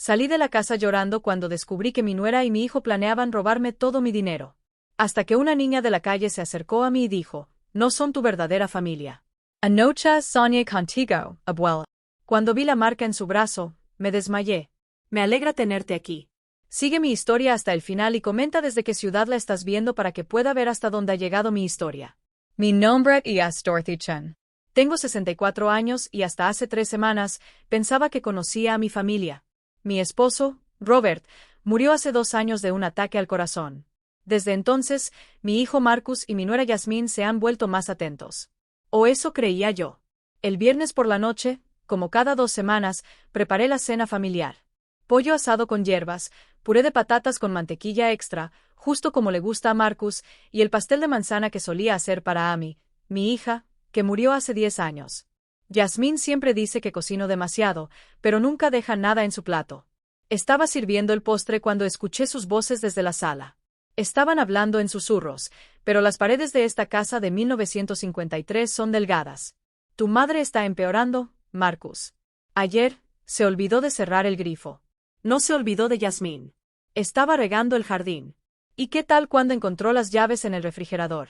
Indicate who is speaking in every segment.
Speaker 1: Salí de la casa llorando cuando descubrí que mi nuera y mi hijo planeaban robarme todo mi dinero. Hasta que una niña de la calle se acercó a mí y dijo, no son tu verdadera familia. Anoche soñé contigo, abuela. Cuando vi la marca en su brazo, me desmayé. Me alegra tenerte aquí. Sigue mi historia hasta el final y comenta desde qué ciudad la estás viendo para que pueda ver hasta dónde ha llegado mi historia. Mi nombre es Dorothy Chen. Tengo 64 años y hasta hace 3 semanas pensaba que conocía a mi familia. Mi esposo, Robert, murió hace 2 años de un ataque al corazón. Desde entonces, mi hijo Marcus y mi nuera Yasmín se han vuelto más atentos. O eso creía yo. El viernes por la noche, como cada 2 semanas, preparé la cena familiar. Pollo asado con hierbas, puré de patatas con mantequilla extra, justo como le gusta a Marcus, y el pastel de manzana que solía hacer para Amy, mi hija, que murió hace 10 años. Yasmín siempre dice que cocino demasiado, pero nunca deja nada en su plato. Estaba sirviendo el postre cuando escuché sus voces desde la sala. Estaban hablando en susurros, pero las paredes de esta casa de 1953 son delgadas. Tu madre está empeorando, Marcus. Ayer, se olvidó de cerrar el grifo. No se olvidó de Yasmín. Estaba regando el jardín. ¿Y qué tal cuando encontró las llaves en el refrigerador?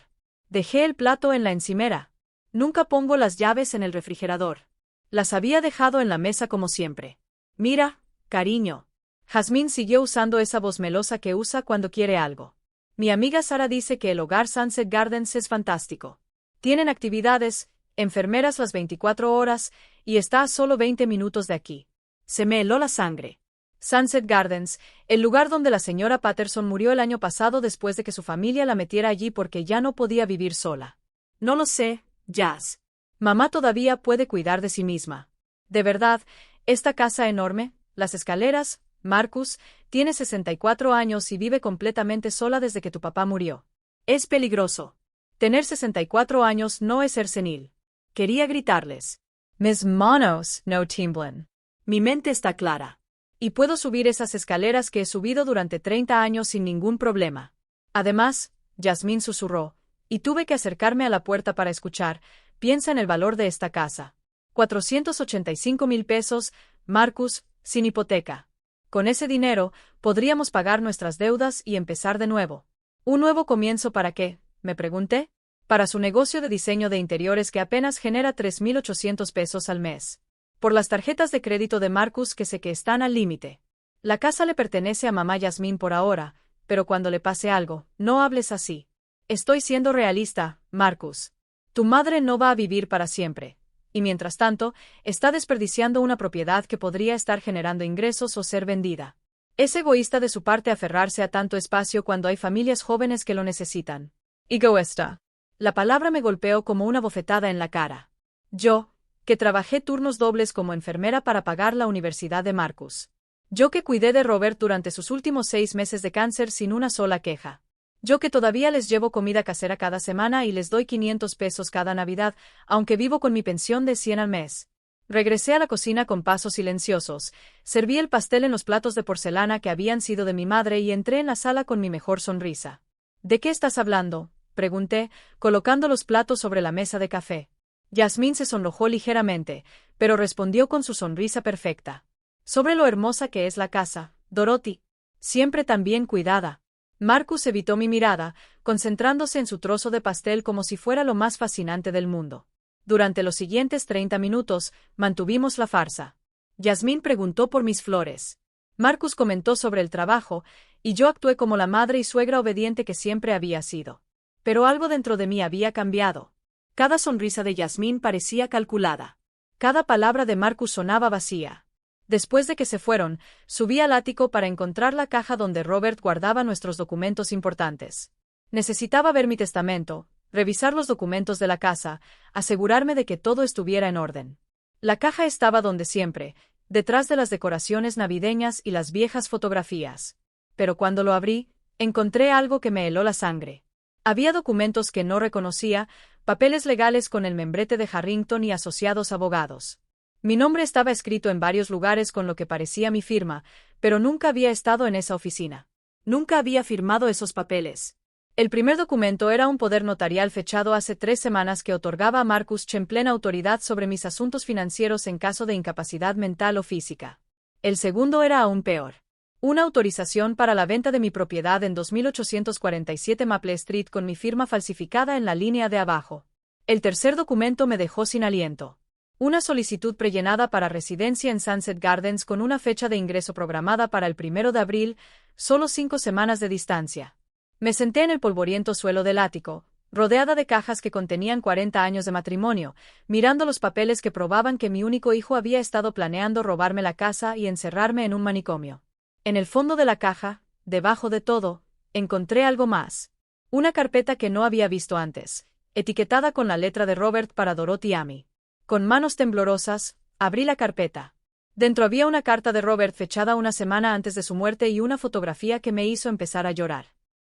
Speaker 1: Dejé el plato en la encimera. Nunca pongo las llaves en el refrigerador. Las había dejado en la mesa como siempre. Mira, cariño. Jazmín siguió usando esa voz melosa que usa cuando quiere algo. Mi amiga Sara dice que el hogar Sunset Gardens es fantástico. Tienen actividades, enfermeras las 24 horas, y está a solo 20 minutos de aquí. Se me heló la sangre. Sunset Gardens, el lugar donde la señora Patterson murió el año pasado después de que su familia la metiera allí porque ya no podía vivir sola. No lo sé, Jazz. Mamá todavía puede cuidar de sí misma. De verdad, esta casa enorme, las escaleras, Marcus, tiene 64 años y vive completamente sola desde que tu papá murió. Es peligroso. Tener 64 años no es ser senil. Quería gritarles. Mis manos no tiemblan. Mi mente está clara. Y puedo subir esas escaleras que he subido durante 30 años sin ningún problema. Además, Yasmín susurró, y tuve que acercarme a la puerta para escuchar, piensa en el valor de esta casa. 485,000 pesos, Marcus, sin hipoteca. Con ese dinero, podríamos pagar nuestras deudas y empezar de nuevo. ¿Un nuevo comienzo para qué?, me pregunté. Para su negocio de diseño de interiores que apenas genera 3,800 pesos al mes. Por las tarjetas de crédito de Marcus que sé que están al límite. La casa le pertenece a mamá Yasmín por ahora, pero cuando le pase algo, no hables así. Estoy siendo realista, Marcus. Tu madre no va a vivir para siempre. Y mientras tanto, está desperdiciando una propiedad que podría estar generando ingresos o ser vendida. Es egoísta de su parte aferrarse a tanto espacio cuando hay familias jóvenes que lo necesitan. Egoísta. La palabra me golpeó como una bofetada en la cara. Yo, que trabajé turnos dobles como enfermera para pagar la universidad de Marcus. Yo que cuidé de Robert durante sus últimos 6 meses de cáncer sin una sola queja. Yo que todavía les llevo comida casera cada semana y les doy 500 pesos cada Navidad, aunque vivo con mi pensión de 100 al mes. Regresé a la cocina con pasos silenciosos, serví el pastel en los platos de porcelana que habían sido de mi madre y entré en la sala con mi mejor sonrisa. ¿De qué estás hablando?, pregunté, colocando los platos sobre la mesa de café. Yasmín se sonrojó ligeramente, pero respondió con su sonrisa perfecta. Sobre lo hermosa que es la casa, Dorothy. Siempre tan bien cuidada. Marcus evitó mi mirada, concentrándose en su trozo de pastel como si fuera lo más fascinante del mundo. Durante los siguientes 30 minutos, mantuvimos la farsa. Yasmín preguntó por mis flores. Marcus comentó sobre el trabajo, y yo actué como la madre y suegra obediente que siempre había sido. Pero algo dentro de mí había cambiado. Cada sonrisa de Yasmín parecía calculada. Cada palabra de Marcus sonaba vacía. Después de que se fueron, subí al ático para encontrar la caja donde Robert guardaba nuestros documentos importantes. Necesitaba ver mi testamento, revisar los documentos de la casa, asegurarme de que todo estuviera en orden. La caja estaba donde siempre, detrás de las decoraciones navideñas y las viejas fotografías. Pero cuando lo abrí, encontré algo que me heló la sangre. Había documentos que no reconocía, papeles legales con el membrete de Harrington y asociados abogados. Mi nombre estaba escrito en varios lugares con lo que parecía mi firma, pero nunca había estado en esa oficina. Nunca había firmado esos papeles. El primer documento era un poder notarial fechado hace 3 semanas que otorgaba a Marcus Chen plena autoridad sobre mis asuntos financieros en caso de incapacidad mental o física. El segundo era aún peor. Una autorización para la venta de mi propiedad en 2847 Maple Street con mi firma falsificada en la línea de abajo. El tercer documento me dejó sin aliento. Una solicitud prellenada para residencia en Sunset Gardens con una fecha de ingreso programada para el 1 de abril, solo 5 semanas de distancia. Me senté en el polvoriento suelo del ático, rodeada de cajas que contenían 40 años de matrimonio, mirando los papeles que probaban que mi único hijo había estado planeando robarme la casa y encerrarme en un manicomio. En el fondo de la caja, debajo de todo, encontré algo más. Una carpeta que no había visto antes, etiquetada con la letra de Robert para Dorothy Amy. Con manos temblorosas, abrí la carpeta. Dentro había una carta de Robert fechada una semana antes de su muerte y una fotografía que me hizo empezar a llorar.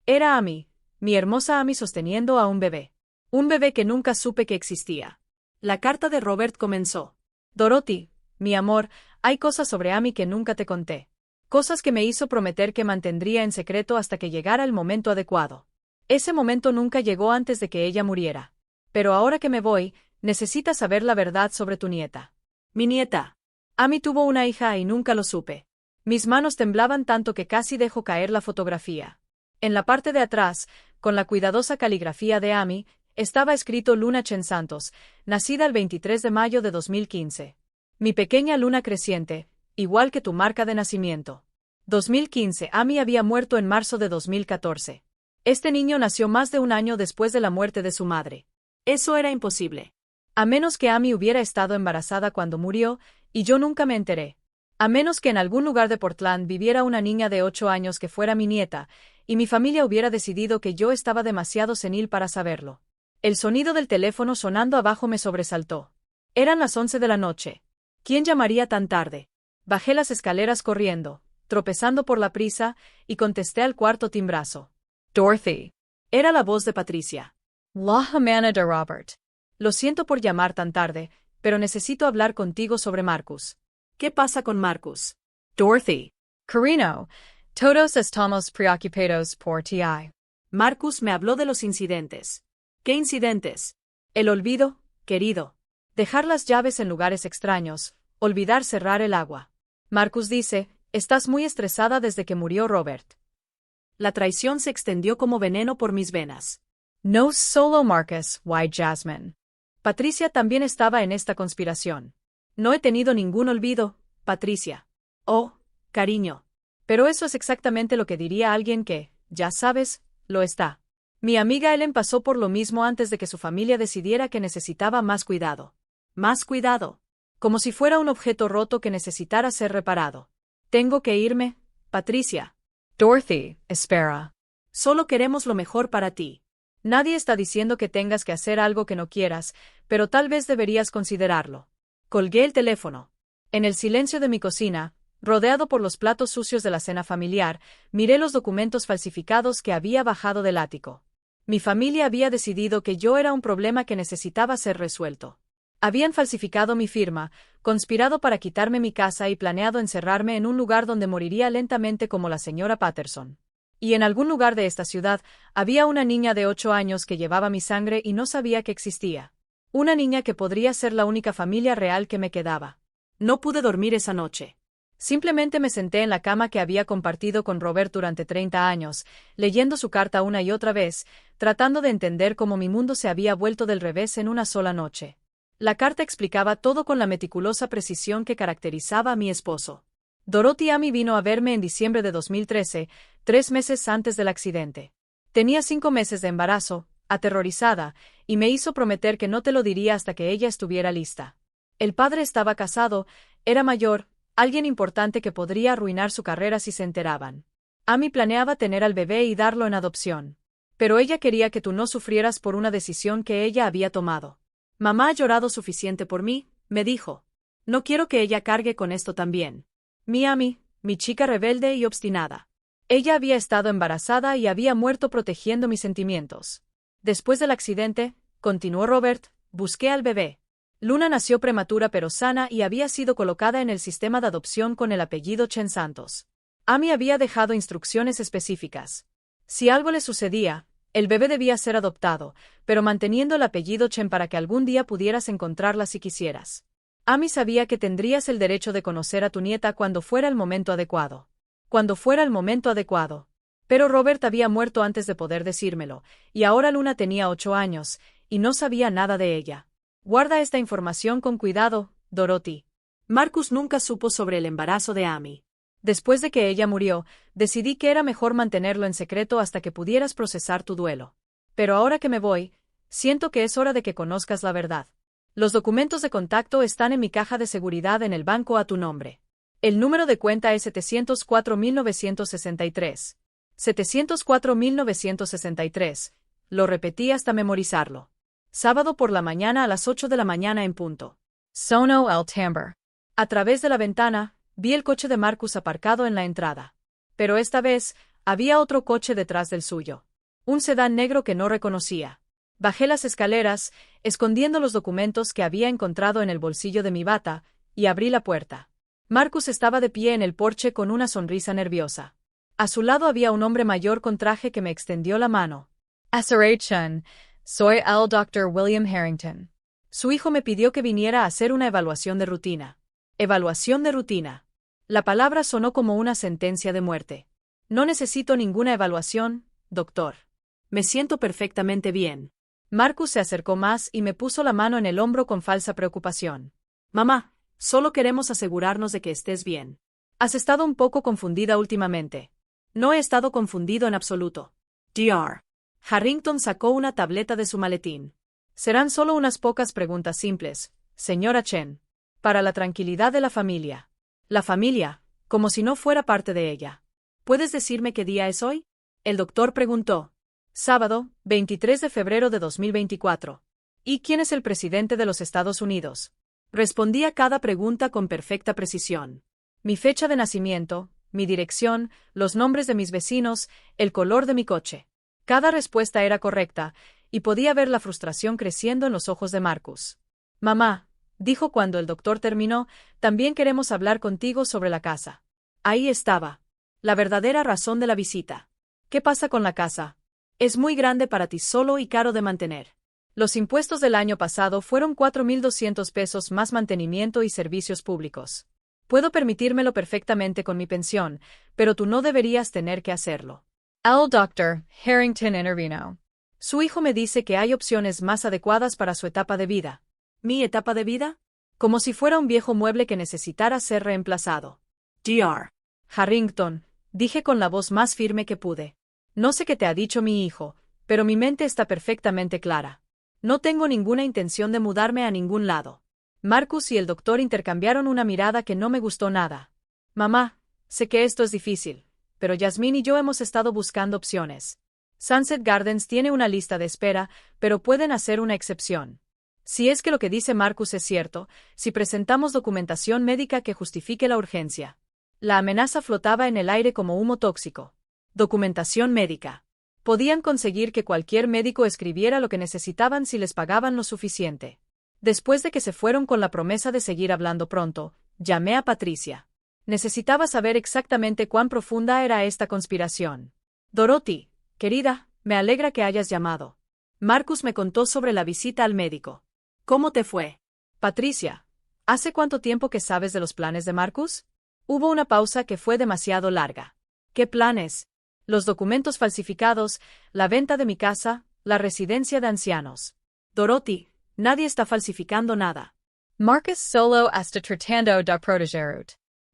Speaker 1: Era Amy, mi hermosa Amy sosteniendo a un bebé. Un bebé que nunca supe que existía. La carta de Robert comenzó. Dorothy, mi amor, hay cosas sobre Amy que nunca te conté. Cosas que me hizo prometer que mantendría en secreto hasta que llegara el momento adecuado. Ese momento nunca llegó antes de que ella muriera. Pero ahora que me voy, necesitas saber la verdad sobre tu nieta. Mi nieta. Amy tuvo una hija y nunca lo supe. Mis manos temblaban tanto que casi dejó caer la fotografía. En la parte de atrás, con la cuidadosa caligrafía de Amy, estaba escrito Luna Chen Santos, nacida el 23 de mayo de 2015. Mi pequeña luna creciente, igual que tu marca de nacimiento. 2015. Amy había muerto en marzo de 2014. Este niño nació más de un año después de la muerte de su madre. Eso era imposible. A menos que Amy hubiera estado embarazada cuando murió, y yo nunca me enteré. A menos que en algún lugar de Portland viviera una niña de 8 años que fuera mi nieta, y mi familia hubiera decidido que yo estaba demasiado senil para saberlo. El sonido del teléfono sonando abajo me sobresaltó. Eran las 11 de la noche. ¿Quién llamaría tan tarde? Bajé las escaleras corriendo, tropezando por la prisa, y contesté al cuarto timbrazo. Dorothy. Era la voz de Patricia. La hermana de Robert. Lo siento por llamar tan tarde, pero necesito hablar contigo sobre Marcus. ¿Qué pasa con Marcus? Dorothy. Carino. Todos estamos preocupados por ti. Marcus me habló de los incidentes. ¿Qué incidentes? El olvido, querido. Dejar las llaves en lugares extraños, olvidar cerrar el agua. Marcus dice, estás muy estresada desde que murió Robert. La traición se extendió como veneno por mis venas. No solo Marcus, White Jasmine. Patricia también estaba en esta conspiración. No he tenido ningún olvido, Patricia. Oh, cariño. Pero eso es exactamente lo que diría alguien que, ya sabes, lo está. Mi amiga Ellen pasó por lo mismo antes de que su familia decidiera que necesitaba más cuidado. Más cuidado. Como si fuera un objeto roto que necesitara ser reparado. Tengo que irme, Patricia. Dorothy, espera. Solo queremos lo mejor para ti. Nadie está diciendo que tengas que hacer algo que no quieras, pero tal vez deberías considerarlo. Colgué el teléfono. En el silencio de mi cocina, rodeado por los platos sucios de la cena familiar, miré los documentos falsificados que había bajado del ático. Mi familia había decidido que yo era un problema que necesitaba ser resuelto. Habían falsificado mi firma, conspirado para quitarme mi casa y planeado encerrarme en un lugar donde moriría lentamente como la señora Patterson. Y en algún lugar de esta ciudad, había una niña de 8 años que llevaba mi sangre y no sabía que existía. Una niña que podría ser la única familia real que me quedaba. No pude dormir esa noche. Simplemente me senté en la cama que había compartido con Robert durante 30 años, leyendo su carta una y otra vez, tratando de entender cómo mi mundo se había vuelto del revés en una sola noche. La carta explicaba todo con la meticulosa precisión que caracterizaba a mi esposo. Dorothy Amy vino a verme en diciembre de 2013, 3 meses antes del accidente. Tenía 5 meses de embarazo, aterrorizada, y me hizo prometer que no te lo diría hasta que ella estuviera lista. El padre estaba casado, era mayor, alguien importante que podría arruinar su carrera si se enteraban. Amy planeaba tener al bebé y darlo en adopción. Pero ella quería que tú no sufrieras por una decisión que ella había tomado. Mamá ha llorado suficiente por mí, me dijo. No quiero que ella cargue con esto también. Mi Amy, mi chica rebelde y obstinada. Ella había estado embarazada y había muerto protegiendo mis sentimientos. Después del accidente, continuó Robert, busqué al bebé. Luna nació prematura pero sana y había sido colocada en el sistema de adopción con el apellido Chen Santos. Amy había dejado instrucciones específicas. Si algo le sucedía, el bebé debía ser adoptado, pero manteniendo el apellido Chen para que algún día pudieras encontrarla si quisieras. Amy sabía que tendrías el derecho de conocer a tu nieta cuando fuera el momento adecuado. Cuando fuera el momento adecuado. Pero Robert había muerto antes de poder decírmelo, y ahora Luna tenía 8 años, y no sabía nada de ella. Guarda esta información con cuidado, Dorothy.
Speaker 2: Marcus nunca supo sobre el embarazo de Amy.
Speaker 1: Después de que ella murió, decidí que era mejor mantenerlo en secreto hasta que pudieras procesar tu duelo. Pero ahora que me voy, siento que es hora de que conozcas la verdad. Los documentos de contacto están en mi caja de seguridad en el banco a tu nombre. El número de cuenta es 704.963. 704.963. Lo repetí hasta memorizarlo. Sábado por la mañana a las 8 de la mañana en punto. Sono el timbre. A través de la ventana, vi el coche de Marcus aparcado en la entrada. Pero esta vez, había otro coche detrás del suyo. Un sedán negro que no reconocía. Bajé las escaleras, escondiendo los documentos que había encontrado en el bolsillo de mi bata, y abrí la puerta. Marcus estaba de pie en el porche con una sonrisa nerviosa. A su lado había un hombre mayor con traje que me extendió la mano. Chen, soy el Dr. William Harrington. Su hijo me pidió que viniera a hacer una evaluación de rutina. Evaluación de rutina. La palabra sonó como una sentencia de muerte. No necesito ninguna evaluación, doctor.
Speaker 2: Me siento perfectamente bien.
Speaker 1: Marcus se acercó más y me puso la mano en el hombro con falsa preocupación.
Speaker 2: Mamá, solo queremos asegurarnos de que estés bien.
Speaker 1: Has estado un poco confundida últimamente.
Speaker 2: No he estado confundido en absoluto. Dr.
Speaker 1: Harrington sacó una tableta de su maletín. Serán solo unas pocas preguntas simples, señora Chen. Para la tranquilidad de la familia. La familia, como si no fuera parte de ella. ¿Puedes decirme qué día es hoy? El doctor preguntó. Sábado, 23 de febrero de 2024. ¿Y quién es el presidente de los Estados Unidos? Respondí a cada pregunta con perfecta precisión. Mi fecha de nacimiento, mi dirección, los nombres de mis vecinos, el color de mi coche. Cada respuesta era correcta, y podía ver la frustración creciendo en los ojos de Marcus. Mamá, dijo cuando el doctor terminó, también queremos hablar contigo sobre la casa. Ahí estaba. La verdadera razón de la visita. ¿Qué pasa con la casa? Es muy grande para ti solo y caro de mantener. Los impuestos del año pasado fueron 4.200 pesos más mantenimiento y servicios públicos. Puedo permitírmelo perfectamente con mi pensión, pero tú no deberías tener que hacerlo. El Dr. Harrington intervino. Su hijo me dice que hay opciones más adecuadas para su etapa de vida.
Speaker 2: ¿Mi etapa de vida?
Speaker 1: Como si fuera un viejo mueble que necesitara ser reemplazado.
Speaker 2: Dr.
Speaker 1: Harrington, dije con la voz más firme que pude. No sé qué te ha dicho mi hijo, pero mi mente está perfectamente clara. No tengo ninguna intención de mudarme a ningún lado. Marcus y el doctor intercambiaron una mirada que no me gustó nada. Mamá, sé que esto es difícil, pero Yasmín y yo hemos estado buscando opciones. Sunset Gardens tiene una lista de espera, pero pueden hacer una excepción. Si es que lo que dice Marcus es cierto, si presentamos documentación médica que justifique la urgencia. La amenaza flotaba en el aire como humo tóxico. Documentación médica. Podían conseguir que cualquier médico escribiera lo que necesitaban si les pagaban lo suficiente. Después de que se fueron con la promesa de seguir hablando pronto, llamé a Patricia. Necesitaba saber exactamente cuán profunda era esta conspiración. Dorothy, querida, me alegra que hayas llamado. Marcus me contó sobre la visita al médico.
Speaker 2: ¿Cómo te fue?
Speaker 1: Patricia, ¿hace cuánto tiempo que sabes de los planes de Marcus? Hubo una pausa que fue demasiado larga. ¿Qué planes? Los documentos falsificados, la venta de mi casa, la residencia de ancianos.
Speaker 2: Dorothy, nadie está falsificando nada.
Speaker 1: Marcus solo está tratando de protegerme.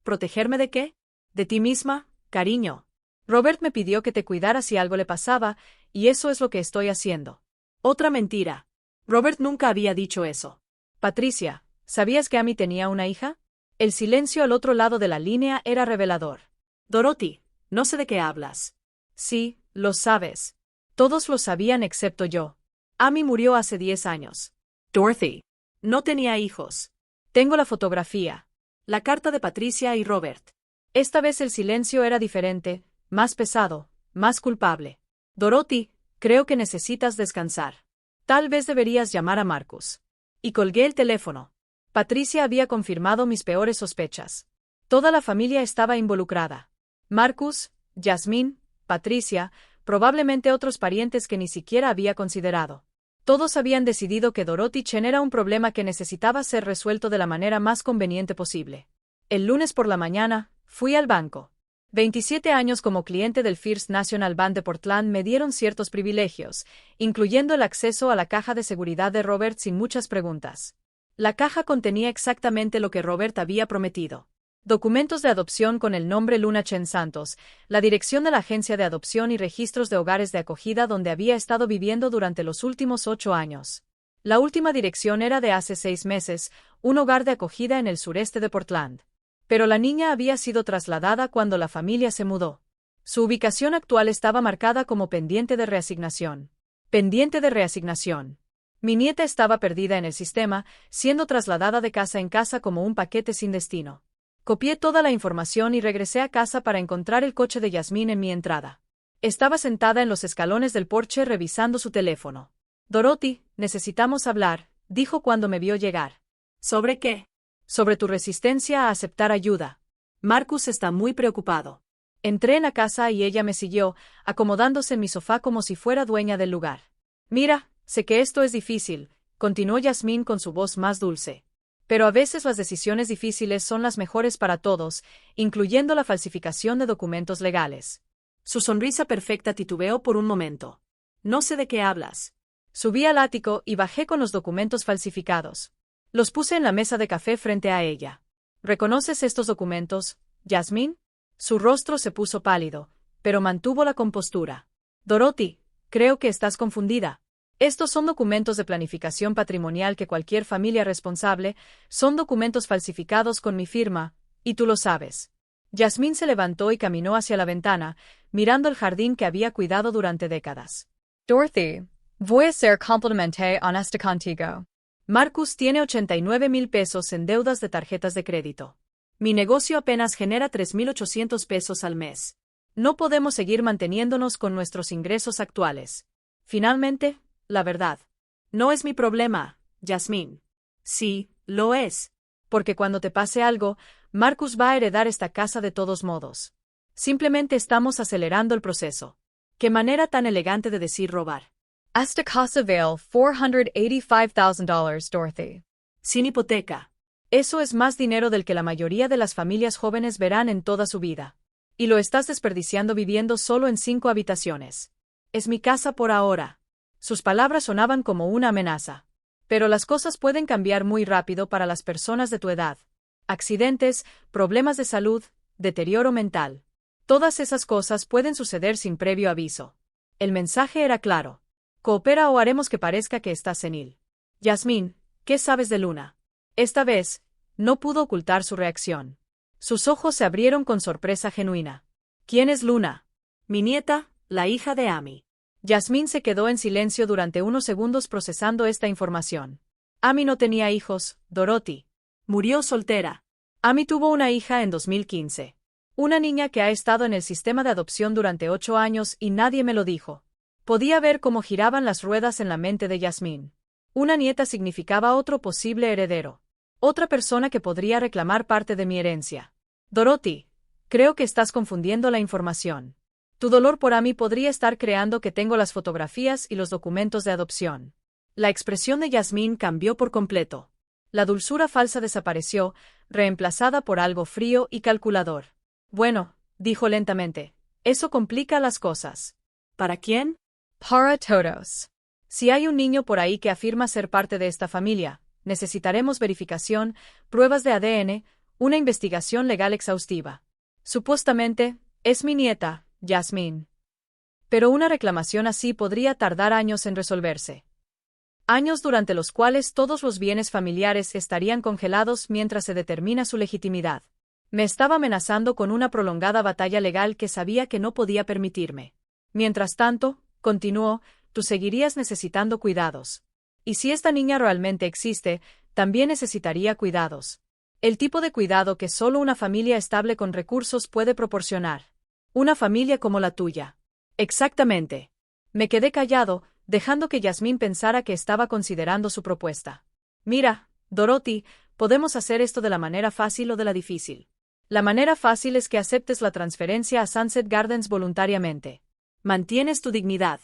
Speaker 2: ¿Protegerme de qué? De ti misma, cariño.
Speaker 1: Robert me pidió que te cuidara si algo le pasaba, y eso es lo que estoy haciendo.
Speaker 2: Otra mentira. Robert nunca había dicho eso.
Speaker 1: Patricia, ¿sabías que Amy tenía una hija? El silencio al otro lado de la línea era revelador.
Speaker 2: Dorothy, no sé de qué hablas.
Speaker 1: Sí, lo sabes. Todos lo sabían excepto yo. Amy murió hace 10 años.
Speaker 2: Dorothy, no tenía hijos.
Speaker 1: Tengo la fotografía.
Speaker 2: La carta de Patricia y Robert.
Speaker 1: Esta vez el silencio era diferente, más pesado, más culpable.
Speaker 2: Dorothy,
Speaker 1: creo que necesitas descansar. Tal vez deberías llamar a Marcus. Y colgué el teléfono. Patricia había confirmado mis peores sospechas. Toda la familia estaba involucrada. Marcus, Yasmín, Patricia, probablemente otros parientes que ni siquiera había considerado. Todos habían decidido que Dorothy Chen era un problema que necesitaba ser resuelto de la manera más conveniente posible. El lunes por la mañana, fui al banco. 27 años como cliente del First National Bank de Portland me dieron ciertos privilegios, incluyendo el acceso a la caja de seguridad de Robert sin muchas preguntas. La caja contenía exactamente lo que Robert había prometido. Documentos de adopción con el nombre Luna Chen Santos, la dirección de la agencia de adopción y registros de hogares de acogida donde había estado viviendo durante los últimos 8 años. La última dirección era de hace 6 meses, un hogar de acogida en el sureste de Portland. Pero la niña había sido trasladada cuando la familia se mudó. Su ubicación actual estaba marcada como pendiente de reasignación. Pendiente de reasignación. Mi nieta estaba perdida en el sistema, siendo trasladada de casa en casa como un paquete sin destino. Copié toda la información y regresé a casa para encontrar el coche de Yasmín en mi entrada. Estaba sentada en los escalones del porche revisando su teléfono. Dorothy, necesitamos hablar, dijo cuando me vio llegar.
Speaker 2: ¿Sobre qué?
Speaker 1: Sobre tu resistencia a aceptar ayuda.
Speaker 2: Marcus está muy preocupado.
Speaker 1: Entré en la casa y ella me siguió, acomodándose en mi sofá como si fuera dueña del lugar. Mira, sé que esto es difícil, continuó Yasmín con su voz más dulce. Pero a veces las decisiones difíciles son las mejores para todos, incluyendo la falsificación de documentos legales.
Speaker 2: Su sonrisa perfecta titubeó por un momento. No sé de qué hablas.
Speaker 1: Subí al ático y bajé con los documentos falsificados. Los puse en la mesa de café frente a ella. ¿Reconoces estos documentos, Yasmín? Su rostro se puso pálido, pero mantuvo la compostura. Dorothy, creo que estás confundida. Estos son documentos de planificación patrimonial que cualquier familia responsable, son documentos falsificados con mi firma, y tú lo sabes. Yasmín se levantó y caminó hacia la ventana, mirando el jardín que había cuidado durante décadas.
Speaker 3: Dorothy, voy a ser completamente honesta contigo.
Speaker 1: Marcus tiene 89,000 pesos en deudas de tarjetas de crédito. Mi negocio apenas genera 3,800 pesos al mes. No podemos seguir manteniéndonos con nuestros ingresos actuales. Finalmente, la verdad. No es mi problema, Yasmín.
Speaker 2: Sí, lo es.
Speaker 1: Porque cuando te pase algo, Marcus va a heredar esta casa de todos modos. Simplemente estamos acelerando el proceso. Qué manera tan elegante de decir robar.
Speaker 3: Esta casa vale $485,000, Dorothy.
Speaker 2: Sin hipoteca.
Speaker 1: Eso es más dinero del que la mayoría de las familias jóvenes verán en toda su vida. Y lo estás desperdiciando viviendo solo en 5 habitaciones. Es mi casa por ahora. Sus palabras sonaban como una amenaza. Pero las cosas pueden cambiar muy rápido para las personas de tu edad. Accidentes, problemas de salud, deterioro mental. Todas esas cosas pueden suceder sin previo aviso. El mensaje era claro. Coopera o haremos que parezca que estás senil. Yasmín, ¿qué sabes de Luna? Esta vez, no pudo ocultar su reacción. Sus ojos se abrieron con sorpresa genuina. ¿Quién es Luna?
Speaker 2: Mi nieta, la hija de Amy.
Speaker 1: Yasmín se quedó en silencio durante unos segundos procesando esta información. Amy no tenía hijos, Dorothy.
Speaker 2: Murió soltera.
Speaker 1: Amy tuvo una hija en 2015. Una niña que ha estado en el sistema de adopción durante 8 años y nadie me lo dijo. Podía ver cómo giraban las ruedas en la mente de Yasmín. Una nieta significaba otro posible heredero. Otra persona que podría reclamar parte de mi herencia. Dorothy, creo que estás confundiendo la información. Tu dolor por Amy podría estar creando que tengo las fotografías y los documentos de adopción. La expresión de Yasmín cambió por completo. La dulzura falsa desapareció, reemplazada por algo frío y calculador. Bueno, dijo lentamente, eso complica las cosas.
Speaker 2: ¿Para quién?
Speaker 3: Para todos.
Speaker 1: Si hay un niño por ahí que afirma ser parte de esta familia, necesitaremos verificación, pruebas de ADN, una investigación legal exhaustiva. Supuestamente, es mi nieta, Yasmín. Pero una reclamación así podría tardar años en resolverse. Años durante los cuales todos los bienes familiares estarían congelados mientras se determina su legitimidad. Me estaba amenazando con una prolongada batalla legal que sabía que no podía permitirme. Mientras tanto, continuó, tú seguirías necesitando cuidados. Y si esta niña realmente existe, también necesitaría cuidados. El tipo de cuidado que solo una familia estable con recursos puede proporcionar. Una familia como la tuya. Exactamente. Me quedé callado, dejando que Yasmín pensara que estaba considerando su propuesta. Mira, Dorothy, podemos hacer esto de la manera fácil o de la difícil. La manera fácil es que aceptes la transferencia a Sunset Gardens voluntariamente. Mantienes tu dignidad.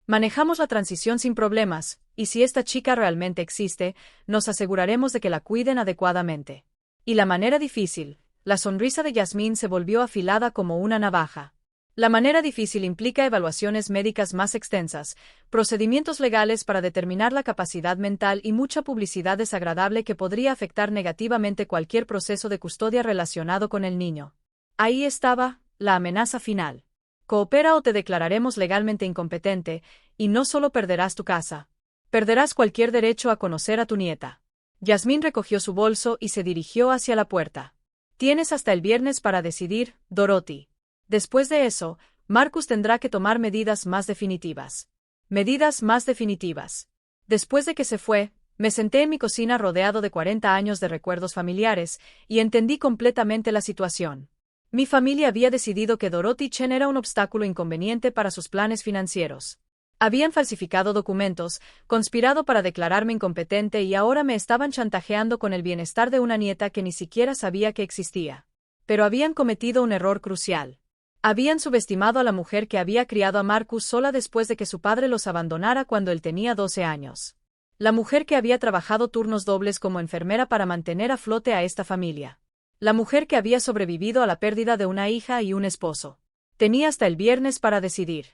Speaker 1: Manejamos la transición sin problemas, y si esta chica realmente existe, nos aseguraremos de que la cuiden adecuadamente. Y la manera difícil, la sonrisa de Yasmín se volvió afilada como una navaja. La manera difícil implica evaluaciones médicas más extensas, procedimientos legales para determinar la capacidad mental y mucha publicidad desagradable que podría afectar negativamente cualquier proceso de custodia relacionado con el niño. Ahí estaba, la amenaza final. Coopera o te declararemos legalmente incompetente, y no solo perderás tu casa. Perderás cualquier derecho a conocer a tu nieta. Yasmín recogió su bolso y se dirigió hacia la puerta. Tienes hasta el viernes para decidir, Dorothy. Después de eso, Marcus tendrá que tomar medidas más definitivas. Medidas más definitivas. Después de que se fue, me senté en mi cocina rodeado de 40 años de recuerdos familiares, y entendí completamente la situación. Mi familia había decidido que Dorothy Chen era un obstáculo inconveniente para sus planes financieros. Habían falsificado documentos, conspirado para declararme incompetente y ahora me estaban chantajeando con el bienestar de una nieta que ni siquiera sabía que existía. Pero habían cometido un error crucial. Habían subestimado a la mujer que había criado a Marcus sola después de que su padre los abandonara cuando él tenía 12 años. La mujer que había trabajado turnos dobles como enfermera para mantener a flote a esta familia. La mujer que había sobrevivido a la pérdida de una hija y un esposo. Tenía hasta el viernes para decidir.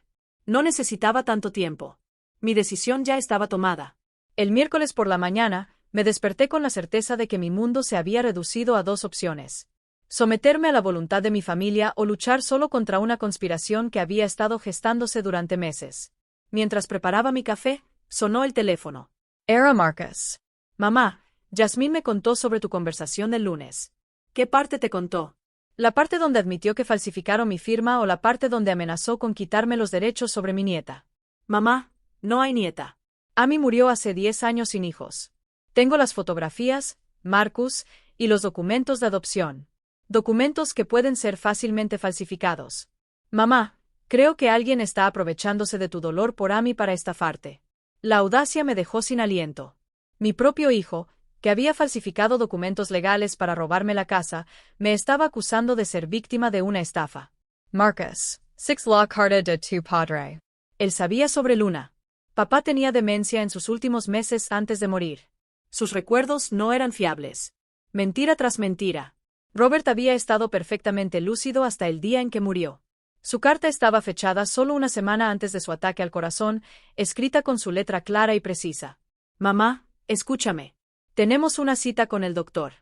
Speaker 2: No necesitaba tanto tiempo. Mi decisión ya estaba tomada.
Speaker 1: El miércoles por la mañana, me desperté con la certeza de que mi mundo se había reducido a 2 opciones. Someterme a la voluntad de mi familia o luchar solo contra una conspiración que había estado gestándose durante meses. Mientras preparaba mi café, sonó el teléfono.
Speaker 3: Era Marcus.
Speaker 2: Mamá, Yasmín me contó sobre tu conversación del lunes. ¿Qué parte te contó?
Speaker 1: ¿La parte donde admitió que falsificaron mi firma o la parte donde amenazó con quitarme los derechos sobre mi nieta?
Speaker 2: Mamá, no hay nieta.
Speaker 1: Amy murió hace 10 años sin hijos. Tengo las fotografías, Marcus, y los documentos de adopción. Documentos que pueden ser fácilmente falsificados. Mamá, creo que alguien está aprovechándose de tu dolor por Amy para estafarte. La audacia me dejó sin aliento. Mi propio hijo, que había falsificado documentos legales para robarme la casa, me estaba acusando de ser víctima de una estafa.
Speaker 3: Marcus, 6 la carta de tu padre.
Speaker 1: Él sabía sobre Luna. Papá tenía demencia en sus últimos meses antes de morir.
Speaker 2: Sus recuerdos no eran fiables.
Speaker 1: Mentira tras mentira. Robert había estado perfectamente lúcido hasta el día en que murió. Su carta estaba fechada solo una semana antes de su ataque al corazón, escrita con su letra clara y precisa.
Speaker 2: Mamá, escúchame.
Speaker 1: Tenemos una cita con el doctor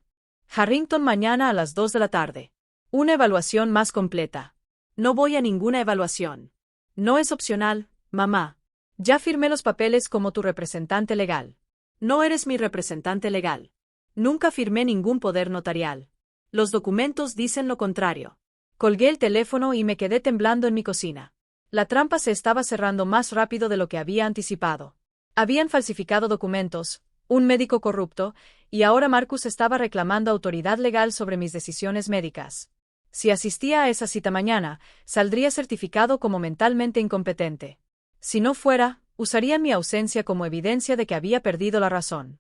Speaker 1: Harrington mañana a las 2 de la tarde. Una evaluación más completa.
Speaker 2: No voy a ninguna evaluación.
Speaker 1: No es opcional, mamá. Ya firmé los papeles como tu representante legal.
Speaker 2: No eres mi representante legal.
Speaker 1: Nunca firmé ningún poder notarial.
Speaker 2: Los documentos dicen lo contrario.
Speaker 1: Colgué el teléfono y me quedé temblando en mi cocina. La trampa se estaba cerrando más rápido de lo que había anticipado. Habían falsificado documentos, un médico corrupto, y ahora Marcus estaba reclamando autoridad legal sobre mis decisiones médicas. Si asistía a esa cita mañana, saldría certificado como mentalmente incompetente. Si no fuera, usaría mi ausencia como evidencia de que había perdido la razón.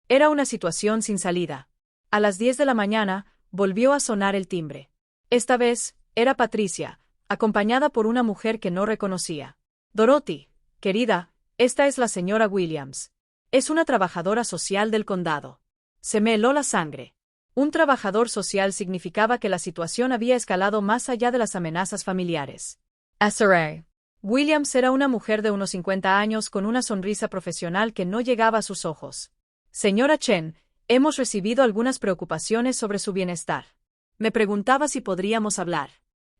Speaker 1: Era una situación sin salida. A las 10 de la mañana, volvió a sonar el timbre. Esta vez, era Patricia, acompañada por una mujer que no reconocía. Dorothy, querida, esta es la señora Williams. Es una trabajadora social del condado. Se me heló la sangre. Un trabajador social significaba que la situación había escalado más allá de las amenazas familiares.
Speaker 3: SRA.
Speaker 1: Williams era una mujer de unos 50 años con una sonrisa profesional que no llegaba a sus ojos. Señora Chen, hemos recibido algunas preocupaciones sobre su bienestar.
Speaker 2: Me preguntaba si podríamos hablar.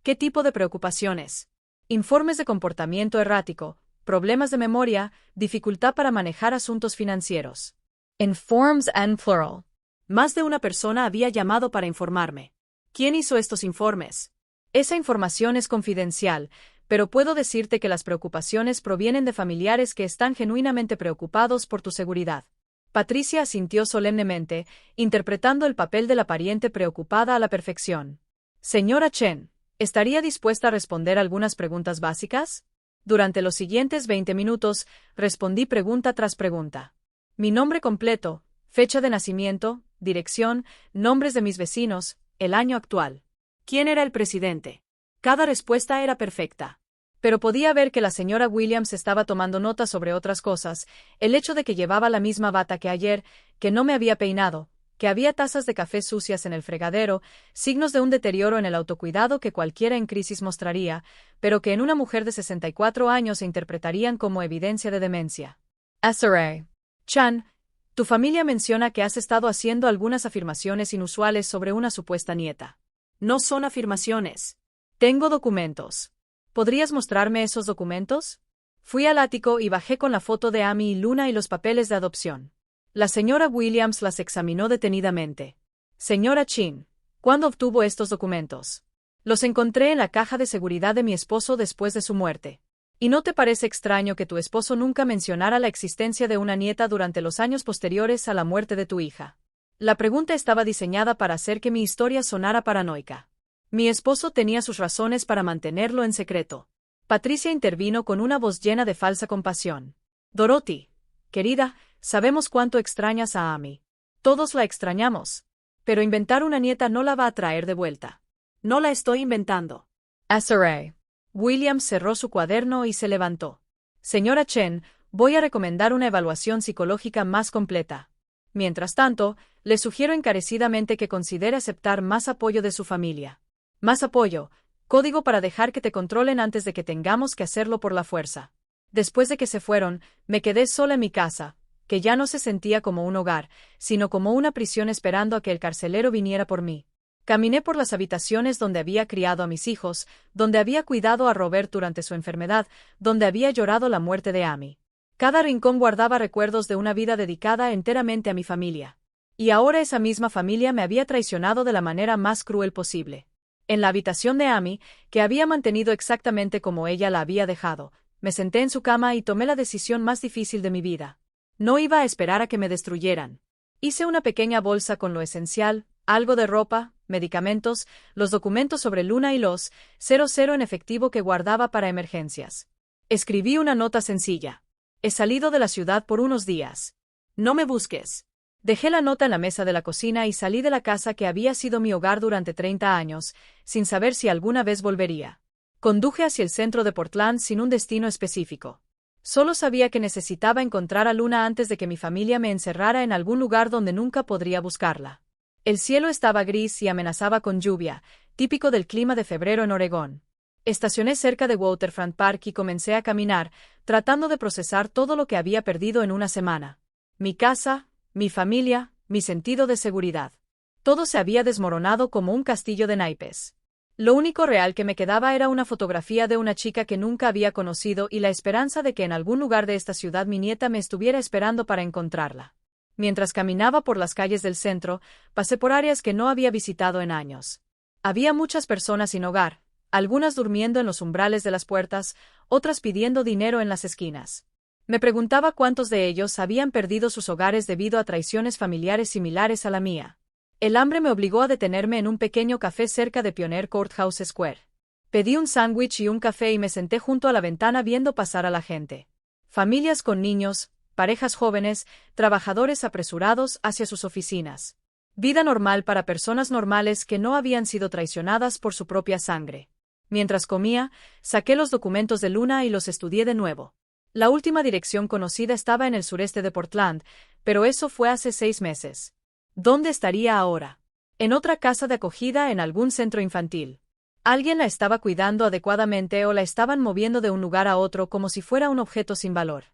Speaker 1: ¿Qué tipo de preocupaciones? Informes de comportamiento errático, problemas de memoria, dificultad para manejar asuntos financieros.
Speaker 3: Informs en plural.
Speaker 2: Más de una persona había llamado para informarme. ¿Quién hizo estos informes?
Speaker 1: Esa información es confidencial, pero puedo decirte que las preocupaciones provienen de familiares que están genuinamente preocupados por tu seguridad. Patricia asintió solemnemente, interpretando el papel de la pariente preocupada a la perfección. Señora Chen, ¿estaría dispuesta a responder algunas preguntas básicas? Durante los siguientes 20 minutos, respondí pregunta tras pregunta. Mi nombre completo, fecha de nacimiento, dirección, nombres de mis vecinos, el año actual.
Speaker 2: ¿Quién era el presidente? Cada respuesta era perfecta.
Speaker 1: Pero podía ver que la señora Williams estaba tomando nota sobre otras cosas, el hecho de que llevaba la misma bata que ayer, que no me había peinado, que había tazas de café sucias en el fregadero, signos de un deterioro en el autocuidado que cualquiera en crisis mostraría, pero que en una mujer de 64 años se interpretarían como evidencia de demencia.
Speaker 3: SRA.
Speaker 1: Chan, tu familia menciona que has estado haciendo algunas afirmaciones inusuales sobre una supuesta nieta.
Speaker 2: No son afirmaciones.
Speaker 1: Tengo documentos. ¿Podrías mostrarme esos documentos? Fui al ático y bajé con la foto de Amy y Luna y los papeles de adopción. La señora Williams las examinó detenidamente. Señora Chin, ¿cuándo obtuvo estos documentos? Los encontré en la caja de seguridad de mi esposo después de su muerte. ¿Y no te parece extraño que tu esposo nunca mencionara la existencia de una nieta durante los años posteriores a la muerte de tu hija? La pregunta estaba diseñada para hacer que mi historia sonara paranoica. Mi esposo tenía sus razones para mantenerlo en secreto. Patricia intervino con una voz llena de falsa compasión. Dorothy, querida, sabemos cuánto extrañas a Amy. Todos la extrañamos. Pero inventar una nieta no la va a traer de vuelta.
Speaker 2: No la estoy inventando.
Speaker 3: SRA.
Speaker 1: Williams cerró su cuaderno y se levantó. Señora Chen, voy a recomendar una evaluación psicológica más completa. Mientras tanto, le sugiero encarecidamente que considere aceptar más apoyo de su familia. Más apoyo, código para dejar que te controlen antes de que tengamos que hacerlo por la fuerza. Después de que se fueron, me quedé sola en mi casa, que ya no se sentía como un hogar, sino como una prisión esperando a que el carcelero viniera por mí. Caminé por las habitaciones donde había criado a mis hijos, donde había cuidado a Robert durante su enfermedad, donde había llorado la muerte de Amy. Cada rincón guardaba recuerdos de una vida dedicada enteramente a mi familia. Y ahora esa misma familia me había traicionado de la manera más cruel posible. En la habitación de Amy, que había mantenido exactamente como ella la había dejado, me senté en su cama y tomé la decisión más difícil de mi vida. No iba a esperar a que me destruyeran. Hice una pequeña bolsa con lo esencial, algo de ropa, medicamentos, los documentos sobre Luna y los 00 en efectivo que guardaba para emergencias. Escribí una nota sencilla. He salido de la ciudad por unos días. No me busques. Dejé la nota en la mesa de la cocina y salí de la casa que había sido mi hogar durante 30 años, sin saber si alguna vez volvería. Conduje hacia el centro de Portland sin un destino específico. Solo sabía que necesitaba encontrar a Luna antes de que mi familia me encerrara en algún lugar donde nunca podría buscarla. El cielo estaba gris y amenazaba con lluvia, típico del clima de febrero en Oregón. Estacioné cerca de Waterfront Park y comencé a caminar, tratando de procesar todo lo que había perdido en una semana. Mi casa, mi familia, mi sentido de seguridad. Todo se había desmoronado como un castillo de naipes. Lo único real que me quedaba era una fotografía de una chica que nunca había conocido y la esperanza de que en algún lugar de esta ciudad mi nieta me estuviera esperando para encontrarla. Mientras caminaba por las calles del centro, pasé por áreas que no había visitado en años. Había muchas personas sin hogar, algunas durmiendo en los umbrales de las puertas, otras pidiendo dinero en las esquinas. Me preguntaba cuántos de ellos habían perdido sus hogares debido a traiciones familiares similares a la mía. El hambre me obligó a detenerme en un pequeño café cerca de Pioneer Courthouse Square. Pedí un sándwich y un café y me senté junto a la ventana viendo pasar a la gente. Familias con niños, parejas jóvenes, trabajadores apresurados hacia sus oficinas. Vida normal para personas normales que no habían sido traicionadas por su propia sangre. Mientras comía, saqué los documentos de Luna y los estudié de nuevo. La última dirección conocida estaba en el sureste de Portland, pero eso fue hace 6 meses. ¿Dónde estaría ahora? En otra casa de acogida en algún centro infantil. Alguien la estaba cuidando adecuadamente o la estaban moviendo de un lugar a otro como si fuera un objeto sin valor.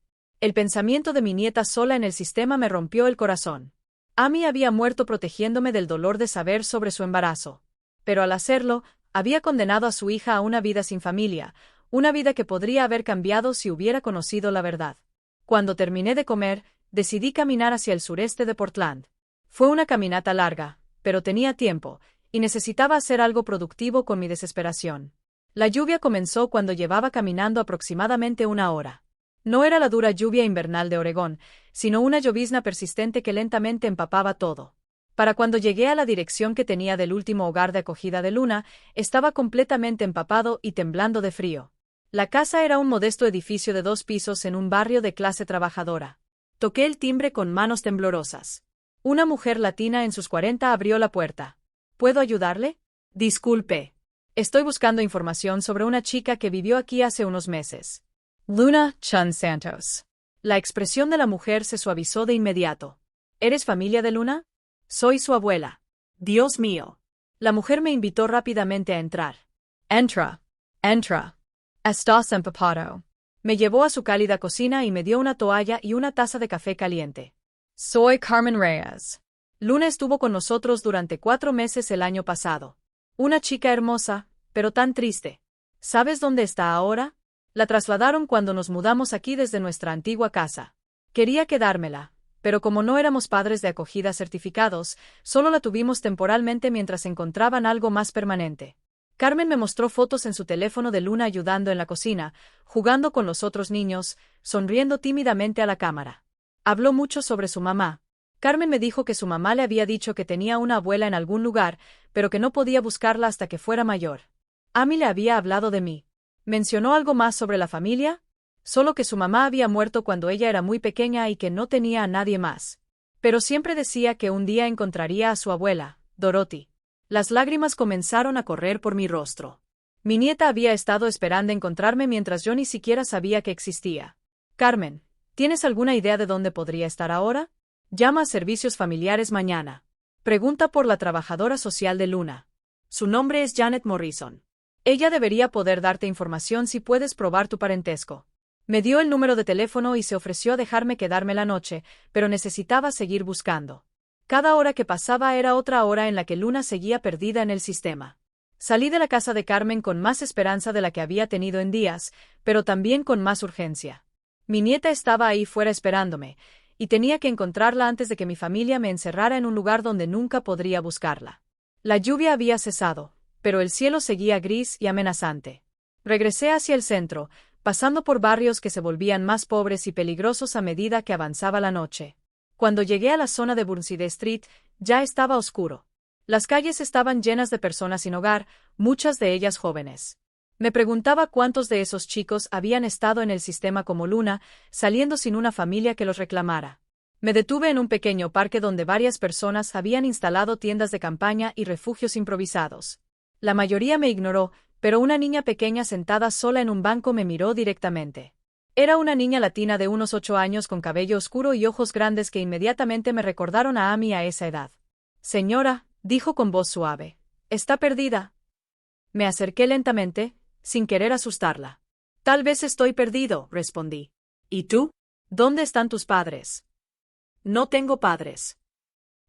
Speaker 1: El pensamiento de mi nieta sola en el sistema me rompió el corazón. Amy había muerto protegiéndome del dolor de saber sobre su embarazo. Pero al hacerlo, había condenado a su hija a una vida sin familia, una vida que podría haber cambiado si hubiera conocido la verdad. Cuando terminé de comer, decidí caminar hacia el sureste de Portland. Fue una caminata larga, pero tenía tiempo, y necesitaba hacer algo productivo con mi desesperación. La lluvia comenzó cuando llevaba caminando aproximadamente 1 hora. No era la dura lluvia invernal de Oregón, sino una llovizna persistente que lentamente empapaba todo. Para cuando llegué a la dirección que tenía del último hogar de acogida de Luna, estaba completamente empapado y temblando de frío. La casa era un modesto edificio de 2 pisos en un barrio de clase trabajadora. Toqué el timbre con manos temblorosas. Una mujer latina en sus 40 abrió la puerta. ¿Puedo ayudarle? Disculpe. Estoy buscando información sobre una chica que vivió aquí hace unos meses.
Speaker 3: Luna Chun Santos.
Speaker 1: La expresión de la mujer se suavizó de inmediato. ¿Eres familia de Luna? Soy su abuela.
Speaker 2: Dios mío.
Speaker 1: La mujer me invitó rápidamente a entrar.
Speaker 3: Entra. Entra. Estás empapado.
Speaker 1: Me llevó a su cálida cocina y me dio una toalla y una taza de café caliente.
Speaker 3: Soy Carmen Reyes.
Speaker 1: Luna estuvo con nosotros durante 4 meses el año pasado. Una chica hermosa, pero tan triste. ¿Sabes dónde está ahora? La trasladaron cuando nos mudamos aquí desde nuestra antigua casa. Quería quedármela, pero como no éramos padres de acogida certificados, solo la tuvimos temporalmente mientras encontraban algo más permanente. Carmen me mostró fotos en su teléfono de Luna ayudando en la cocina, jugando con los otros niños, sonriendo tímidamente a la cámara. Habló mucho sobre su mamá. Carmen me dijo que su mamá le había dicho que tenía una abuela en algún lugar, pero que no podía buscarla hasta que fuera mayor. Amy le había hablado de mí. ¿Mencionó algo más sobre la familia? Solo que su mamá había muerto cuando ella era muy pequeña y que no tenía a nadie más. Pero siempre decía que un día encontraría a su abuela, Dorothy. Las lágrimas comenzaron a correr por mi rostro. Mi nieta había estado esperando encontrarme mientras yo ni siquiera sabía que existía. Carmen, ¿tienes alguna idea de dónde podría estar ahora? Llama a Servicios Familiares mañana. Pregunta por la trabajadora social de Luna. Su nombre es Janet Morrison. Ella debería poder darte información si puedes probar tu parentesco. Me dio el número de teléfono y se ofreció a dejarme quedarme la noche, pero necesitaba seguir buscando. Cada hora que pasaba era otra hora en la que Luna seguía perdida en el sistema. Salí de la casa de Carmen con más esperanza de la que había tenido en días, pero también con más urgencia. Mi nieta estaba ahí fuera esperándome, y tenía que encontrarla antes de que mi familia me encerrara en un lugar donde nunca podría buscarla. La lluvia había cesado, pero el cielo seguía gris y amenazante. Regresé hacia el centro, pasando por barrios que se volvían más pobres y peligrosos a medida que avanzaba la noche. Cuando llegué a la zona de Burnside Street, ya estaba oscuro. Las calles estaban llenas de personas sin hogar, muchas de ellas jóvenes. Me preguntaba cuántos de esos chicos habían estado en el sistema como Luna, saliendo sin una familia que los reclamara. Me detuve en un pequeño parque donde varias personas habían instalado tiendas de campaña y refugios improvisados. La mayoría me ignoró, pero una niña pequeña sentada sola en un banco me miró directamente. Era una niña latina de unos 8 años con cabello oscuro y ojos grandes que inmediatamente me recordaron a Amy a esa edad. Señora, dijo con voz suave, ¿está perdida? Me acerqué lentamente, sin querer asustarla. Tal vez estoy perdido, respondí.
Speaker 2: ¿Y tú?
Speaker 1: ¿Dónde están tus padres?
Speaker 2: No tengo padres.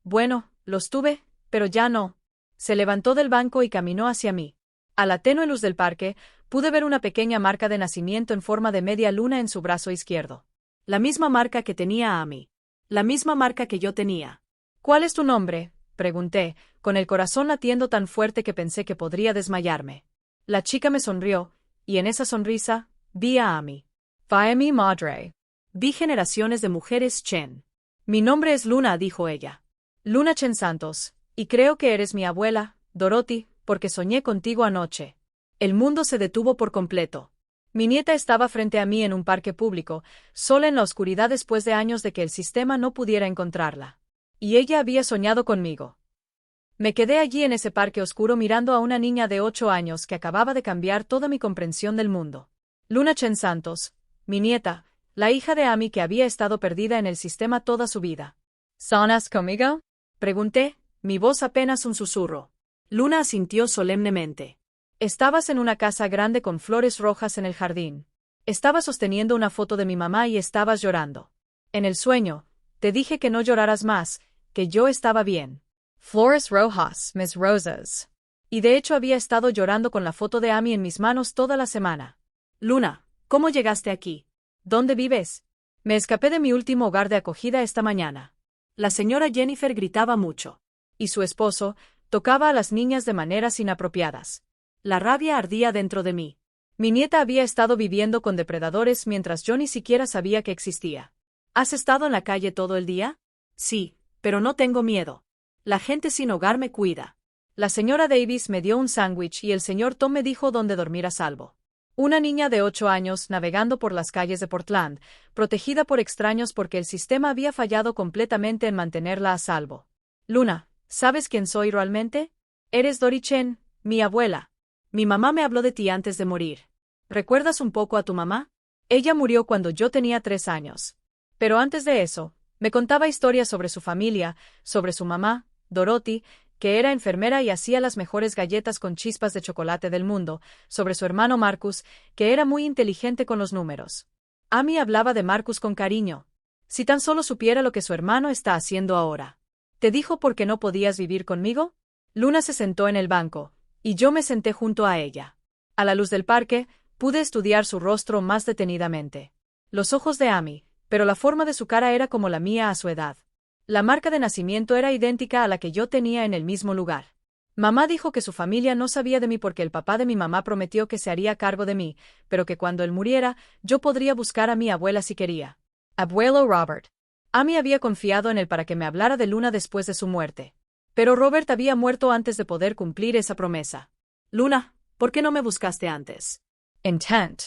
Speaker 1: Bueno, los tuve, pero ya no. Se levantó del banco y caminó hacia mí. A la tenue luz del parque, pude ver una pequeña marca de nacimiento en forma de media luna en su brazo izquierdo.
Speaker 2: La misma marca que tenía Amy. La misma marca que yo tenía.
Speaker 1: ¿Cuál es tu nombre?, pregunté, con el corazón latiendo tan fuerte que pensé que podría desmayarme. La chica me sonrió, y en esa sonrisa, vi a Amy.
Speaker 3: Fue mi madre.
Speaker 2: Vi generaciones de mujeres Chen.
Speaker 1: Mi nombre es Luna, dijo ella. Luna Chen Santos, y creo que eres mi abuela, Dorothy, porque soñé contigo anoche. El mundo se detuvo por completo. Mi nieta estaba frente a mí en un parque público, sola en la oscuridad después de años de que el sistema no pudiera encontrarla. Y ella había soñado conmigo. Me quedé allí en ese parque oscuro mirando a una niña de 8 años que acababa de cambiar toda mi comprensión del mundo. Luna Chen Santos, mi nieta, la hija de Amy que había estado perdida en el sistema toda su vida.
Speaker 3: ¿Sonas conmigo?,
Speaker 1: pregunté, mi voz apenas un susurro.
Speaker 2: Luna asintió solemnemente.
Speaker 1: Estabas en una casa grande con flores rojas en el jardín. Estaba sosteniendo una foto de mi mamá y estabas llorando. En el sueño, te dije que no lloraras más, que yo estaba bien.
Speaker 3: Flores rojas, mis rosas.
Speaker 1: Y de hecho había estado llorando con la foto de Amy en mis manos toda la semana.
Speaker 2: Luna, ¿cómo llegaste aquí?
Speaker 1: ¿Dónde vives? Me escapé de mi último hogar de acogida esta mañana.
Speaker 2: La señora Jennifer gritaba mucho.
Speaker 1: Y su esposo tocaba a las niñas de maneras inapropiadas. La rabia ardía dentro de mí. Mi nieta había estado viviendo con depredadores mientras yo ni siquiera sabía que existía. ¿Has estado en la calle todo el día?
Speaker 2: Sí, pero no tengo miedo. La gente sin hogar me cuida.
Speaker 1: La señora Davis me dio un sándwich y el señor Tom me dijo dónde dormir a salvo. Una niña de 8 años navegando por las calles de Portland, protegida por extraños porque el sistema había fallado completamente en mantenerla a salvo. Luna, ¿sabes quién soy realmente? Eres Dory Chen, mi abuela.
Speaker 2: Mi mamá me habló de ti antes de morir. ¿Recuerdas un poco a tu mamá?
Speaker 1: Ella murió cuando yo tenía 3 años. Pero antes de eso, me contaba historias sobre su familia, sobre su mamá, Dorothy, que era enfermera y hacía las mejores galletas con chispas de chocolate del mundo, sobre su hermano Marcus, que era muy inteligente con los números. Amy hablaba de Marcus con cariño. Si tan solo supiera lo que su hermano está haciendo ahora. ¿Te dijo por qué no podías vivir conmigo? Luna se sentó en el banco, y yo me senté junto a ella. A la luz del parque, pude estudiar su rostro más detenidamente. Los ojos de Amy, pero la forma de su cara era como la mía a su edad. La marca de nacimiento era idéntica a la que yo tenía en el mismo lugar. Mamá dijo que su familia no sabía de mí porque el papá de mi mamá prometió que se haría cargo de mí, pero que cuando él muriera, yo podría buscar a mi abuela si quería. Abuelo Robert. Amy había confiado en él para que me hablara de Luna después de su muerte. Pero Robert había muerto antes de poder cumplir esa promesa.
Speaker 2: Luna, ¿por qué no me buscaste antes?
Speaker 1: Intent.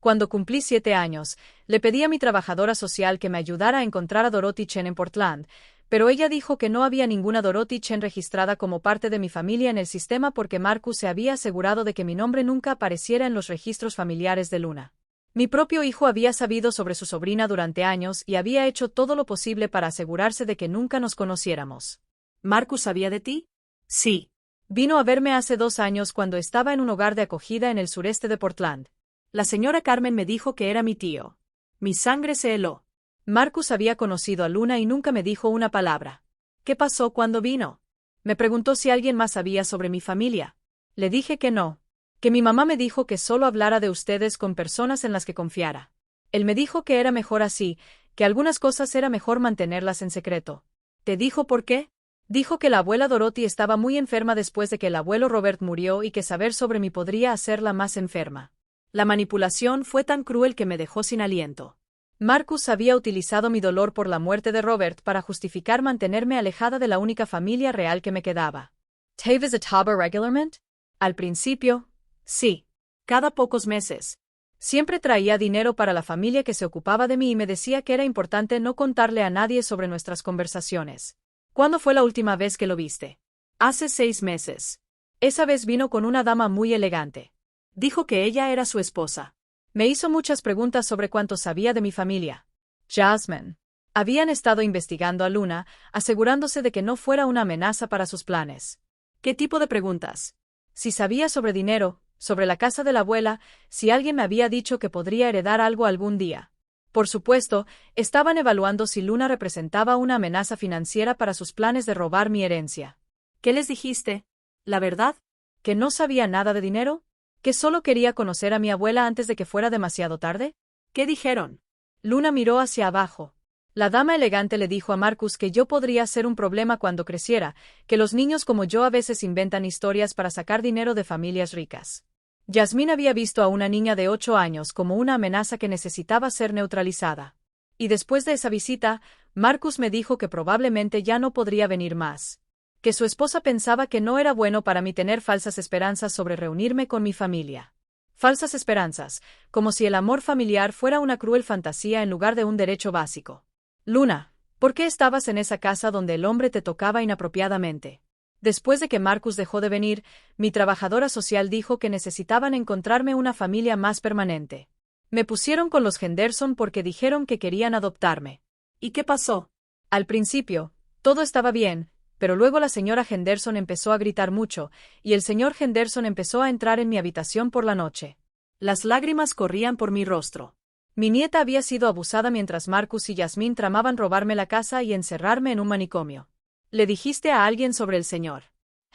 Speaker 1: Cuando cumplí 7 años, le pedí a mi trabajadora social que me ayudara a encontrar a Dorothy Chen en Portland, pero ella dijo que no había ninguna Dorothy Chen registrada como parte de mi familia en el sistema porque Marcus se había asegurado de que mi nombre nunca apareciera en los registros familiares de Luna. Mi propio hijo había sabido sobre su sobrina durante años y había hecho todo lo posible para asegurarse de que nunca nos conociéramos.
Speaker 2: ¿Marcus sabía de ti? Sí.
Speaker 1: Vino a verme hace 2 años cuando estaba en un hogar de acogida en el sureste de Portland.
Speaker 2: La señora Carmen me dijo que era mi tío. Mi sangre se heló.
Speaker 1: Marcus había conocido a Luna y nunca me dijo una palabra. ¿Qué pasó cuando vino? Me preguntó si alguien más sabía sobre mi familia. Le dije que no. Que mi mamá me dijo que solo hablara de ustedes con personas en las que confiara. Él me dijo que era mejor así, que algunas cosas era mejor mantenerlas en secreto. ¿Te dijo por qué? Dijo que la abuela Dorothy estaba muy enferma después de que el abuelo Robert murió y que saber sobre mí podría hacerla más enferma.
Speaker 2: La manipulación fue tan cruel que me dejó sin aliento.
Speaker 1: Marcus había utilizado mi dolor por la muerte de Robert para justificar mantenerme alejada de la única familia real que me quedaba. ¿Te visitaba regularmente? Al principio, sí.
Speaker 2: Cada pocos meses.
Speaker 1: Siempre traía dinero para la familia que se ocupaba de mí y me decía que era importante no contarle a nadie sobre nuestras conversaciones. ¿Cuándo fue la última vez que lo viste?
Speaker 2: Hace 6 meses.
Speaker 1: Esa vez vino con una dama muy elegante.
Speaker 2: Dijo que ella era su esposa.
Speaker 1: Me hizo muchas preguntas sobre cuánto sabía de mi familia. Jasmine. Habían estado investigando a Luna, asegurándose de que no fuera una amenaza para sus planes.
Speaker 2: ¿Qué tipo de preguntas?
Speaker 1: Si sabía sobre dinero, sobre la casa de la abuela, si alguien me había dicho que podría heredar algo algún día. Por supuesto, estaban evaluando si Luna representaba una amenaza financiera para sus planes de robar mi herencia.
Speaker 2: ¿Qué les dijiste? ¿La verdad?
Speaker 1: ¿Que no sabía nada de dinero? ¿Que solo quería conocer a mi abuela antes de que fuera demasiado tarde?
Speaker 2: ¿Qué dijeron?
Speaker 1: Luna miró hacia abajo. La dama elegante le dijo a Marcus que yo podría ser un problema cuando creciera, que los niños como yo a veces inventan historias para sacar dinero de familias ricas. Jasmine había visto a una niña de 8 años como una amenaza que necesitaba ser neutralizada. Y después de esa visita, Marcus me dijo que probablemente ya no podría venir más. Que su esposa pensaba que no era bueno para mí tener falsas esperanzas sobre reunirme con mi familia. Falsas esperanzas, como si el amor familiar fuera una cruel fantasía en lugar de un derecho básico. Luna, ¿por qué estabas en esa casa donde el hombre te tocaba inapropiadamente? Después de que Marcus dejó de venir, mi trabajadora social dijo que necesitaban encontrarme una familia más permanente. Me pusieron con los Henderson porque dijeron que querían adoptarme.
Speaker 2: ¿Y qué pasó?
Speaker 1: Al principio, todo estaba bien, pero luego la señora Henderson empezó a gritar mucho, y el señor Henderson empezó a entrar en mi habitación por la noche.
Speaker 2: Las lágrimas corrían por mi rostro.
Speaker 1: Mi nieta había sido abusada mientras Marcus y Jasmine tramaban robarme la casa y encerrarme en un manicomio. ¿Le dijiste a alguien sobre el señor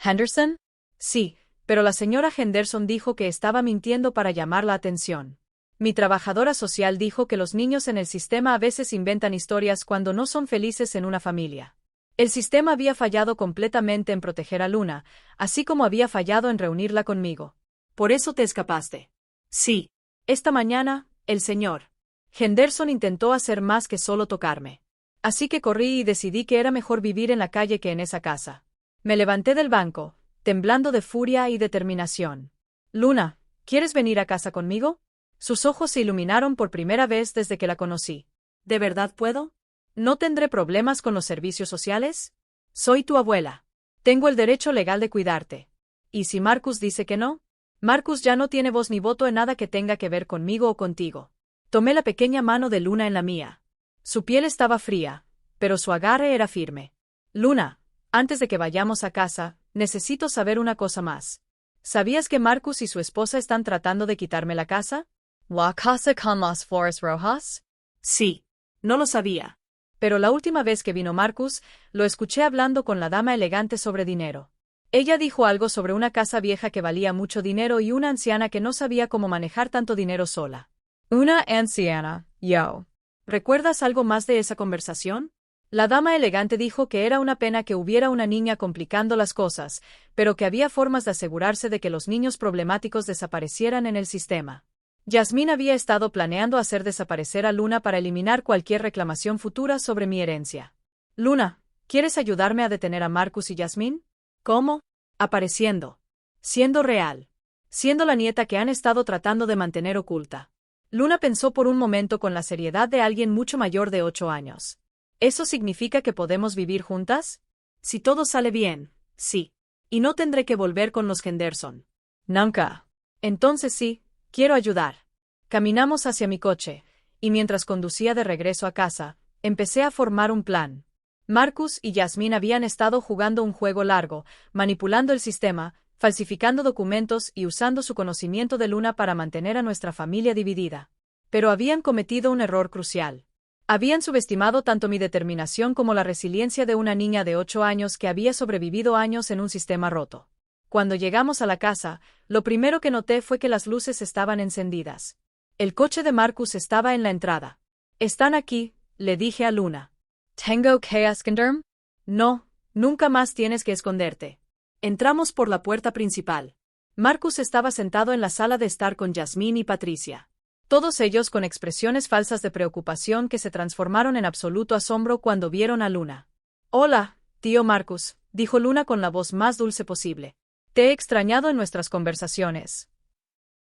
Speaker 1: Henderson? Sí, pero la señora Henderson dijo que estaba mintiendo para llamar la atención. Mi trabajadora social dijo que los niños en el sistema a veces inventan historias cuando no son felices en una familia. El sistema había fallado completamente en proteger a Luna, así como había fallado en reunirla conmigo.
Speaker 2: ¿Por eso te escapaste? Sí.
Speaker 1: Esta mañana, el señor Henderson intentó hacer más que solo tocarme. Así que corrí y decidí que era mejor vivir en la calle que en esa casa. Me levanté del banco, temblando de furia y determinación. Luna, ¿quieres venir a casa conmigo? Sus ojos se iluminaron por primera vez desde que la conocí.
Speaker 2: ¿De verdad puedo?
Speaker 1: ¿No tendré problemas con los servicios sociales? Soy tu abuela. Tengo el derecho legal de cuidarte. ¿Y si Marcus dice que no? Marcus ya no tiene voz ni voto en nada que tenga que ver conmigo o contigo. Tomé la pequeña mano de Luna en la mía. Su piel estaba fría, pero su agarre era firme. Luna, antes de que vayamos a casa, necesito saber una cosa más. ¿Sabías que Marcus y su esposa están tratando de quitarme la casa?
Speaker 3: ¿La casa con las flores rojas?
Speaker 2: Sí. No lo sabía.
Speaker 1: Pero la última vez que vino Marcus, lo escuché hablando con la dama elegante sobre dinero. Ella dijo algo sobre una casa vieja que valía mucho dinero y una anciana que no sabía cómo manejar tanto dinero sola.
Speaker 3: Una anciana, yo.
Speaker 1: ¿Recuerdas algo más de esa conversación? La dama elegante dijo que era una pena que hubiera una niña complicando las cosas, pero que había formas de asegurarse de que los niños problemáticos desaparecieran en el sistema. Yasmín había estado planeando hacer desaparecer a Luna para eliminar cualquier reclamación futura sobre mi herencia. Luna, ¿quieres ayudarme a detener a Marcus y Yasmín? ¿Cómo? Apareciendo. Siendo real. Siendo la nieta que han estado tratando de mantener oculta. Luna pensó por un momento con la seriedad de alguien mucho mayor de 8 años. ¿Eso significa que podemos vivir juntas? Si todo sale bien, sí. Y no tendré que volver con los Henderson.
Speaker 3: Nunca.
Speaker 1: Entonces sí. Quiero ayudar. Caminamos hacia mi coche, y mientras conducía de regreso a casa, empecé a formar un plan. Marcus y Yasmín habían estado jugando un juego largo, manipulando el sistema, falsificando documentos y usando su conocimiento de Luna para mantener a nuestra familia dividida. Pero habían cometido un error crucial. Habían subestimado tanto mi determinación como la resiliencia de una niña de 8 años que había sobrevivido años en un sistema roto. Cuando llegamos a la casa, lo primero que noté fue que las luces estaban encendidas. El coche de Marcus estaba en la entrada. «Están aquí», le dije a Luna.
Speaker 3: ¿Tengo que esconderme?
Speaker 1: No, nunca más tienes que esconderte. Entramos por la puerta principal. Marcus estaba sentado en la sala de estar con Yasmín y Patricia. Todos ellos con expresiones falsas de preocupación que se transformaron en absoluto asombro cuando vieron a Luna. «Hola, tío Marcus», dijo Luna con la voz más dulce posible. «Te he extrañado en nuestras conversaciones».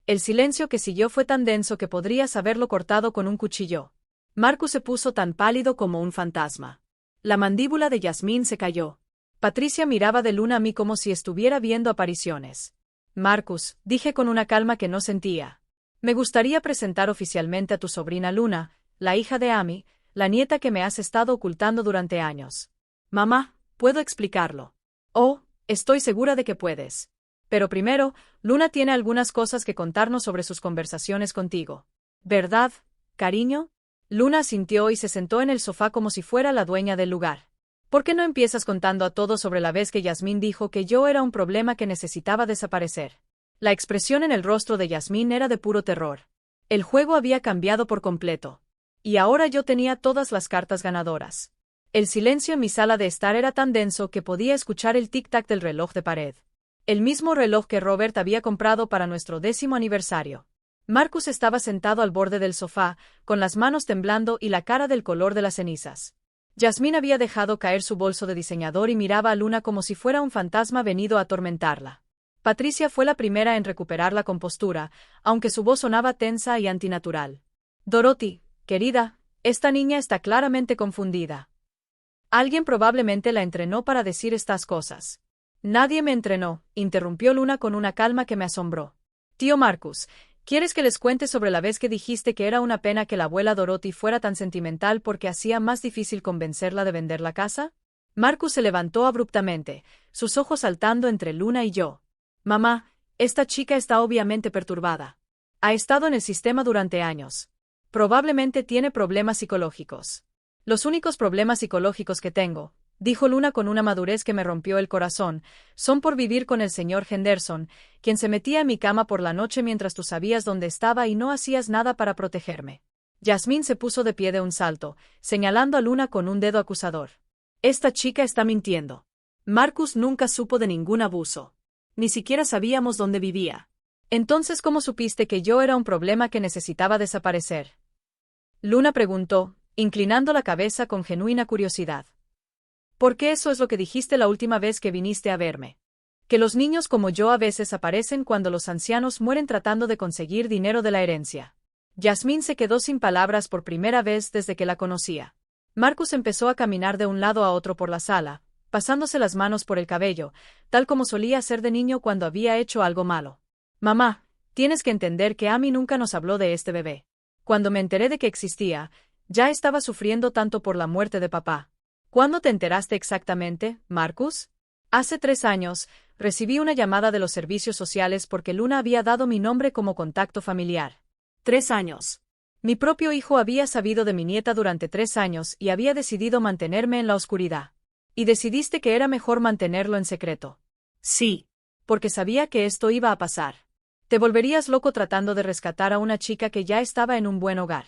Speaker 1: El silencio que siguió fue tan denso que podrías haberlo cortado con un cuchillo. Marcus se puso tan pálido como un fantasma. La mandíbula de Yasmín se cayó. Patricia miraba de Luna a mí como si estuviera viendo apariciones. «Marcus», dije con una calma que no sentía. «Me gustaría presentar oficialmente a tu sobrina Luna, la hija de Amy, la nieta que me has estado ocultando durante años». «Mamá, ¿puedo explicarlo?» «Oh, estoy segura de que puedes. Pero primero, Luna tiene algunas cosas que contarnos sobre sus conversaciones contigo. ¿Verdad, cariño?» Luna asintió y se sentó en el sofá como si fuera la dueña del lugar. «¿Por qué no empiezas contando a todos sobre la vez que Yasmín dijo que yo era un problema que necesitaba desaparecer?» La expresión en el rostro de Yasmín era de puro terror. El juego había cambiado por completo. Y ahora yo tenía todas las cartas ganadoras. El silencio en mi sala de estar era tan denso que podía escuchar el tic-tac del reloj de pared. El mismo reloj que Robert había comprado para nuestro 10º aniversario. Marcus estaba sentado al borde del sofá, con las manos temblando y la cara del color de las cenizas. Yasmín había dejado caer su bolso de diseñador y miraba a Luna como si fuera un fantasma venido a atormentarla. Patricia fue la primera en recuperar la compostura, aunque su voz sonaba tensa y antinatural. «Dorothy, querida, esta niña está claramente confundida. Alguien probablemente la entrenó para decir estas cosas». «Nadie me entrenó», interrumpió Luna con una calma que me asombró. «Tío Marcus, ¿quieres que les cuente sobre la vez que dijiste que era una pena que la abuela Dorothy fuera tan sentimental porque hacía más difícil convencerla de vender la casa?» Marcus se levantó abruptamente, sus ojos saltando entre Luna y yo. «Mamá, esta chica está obviamente perturbada. Ha estado en el sistema durante años. Probablemente tiene problemas psicológicos». «Los únicos problemas psicológicos que tengo», dijo Luna con una madurez que me rompió el corazón, «son por vivir con el señor Henderson, quien se metía en mi cama por la noche mientras tú sabías dónde estaba y no hacías nada para protegerme». Yasmín se puso de pie de un salto, señalando a Luna con un dedo acusador. «Esta chica está mintiendo. Marcus nunca supo de ningún abuso. Ni siquiera sabíamos dónde vivía. Entonces, ¿cómo supiste que yo era un problema que necesitaba desaparecer?» Luna preguntó, inclinando la cabeza con genuina curiosidad. «Porque eso es lo que dijiste la última vez que viniste a verme. Que los niños como yo a veces aparecen cuando los ancianos mueren tratando de conseguir dinero de la herencia». Yasmín se quedó sin palabras por primera vez desde que la conocía. Marcus empezó a caminar de un lado a otro por la sala, pasándose las manos por el cabello, tal como solía hacer de niño cuando había hecho algo malo. Mamá, tienes que entender que Amy nunca nos habló de este bebé. Cuando me enteré de que existía, ya estaba sufriendo tanto por la muerte de papá. ¿Cuándo te enteraste exactamente, Marcus? Hace 3 años, recibí una llamada de los servicios sociales porque Luna había dado mi nombre como contacto familiar.
Speaker 2: 3 años.
Speaker 1: Mi propio hijo había sabido de mi nieta durante 3 años y había decidido mantenerme en la oscuridad. Y decidiste que era mejor mantenerlo en secreto.
Speaker 2: Sí.
Speaker 1: Porque sabía que esto iba a pasar. Te volverías loco tratando de rescatar a una chica que ya estaba en un buen hogar.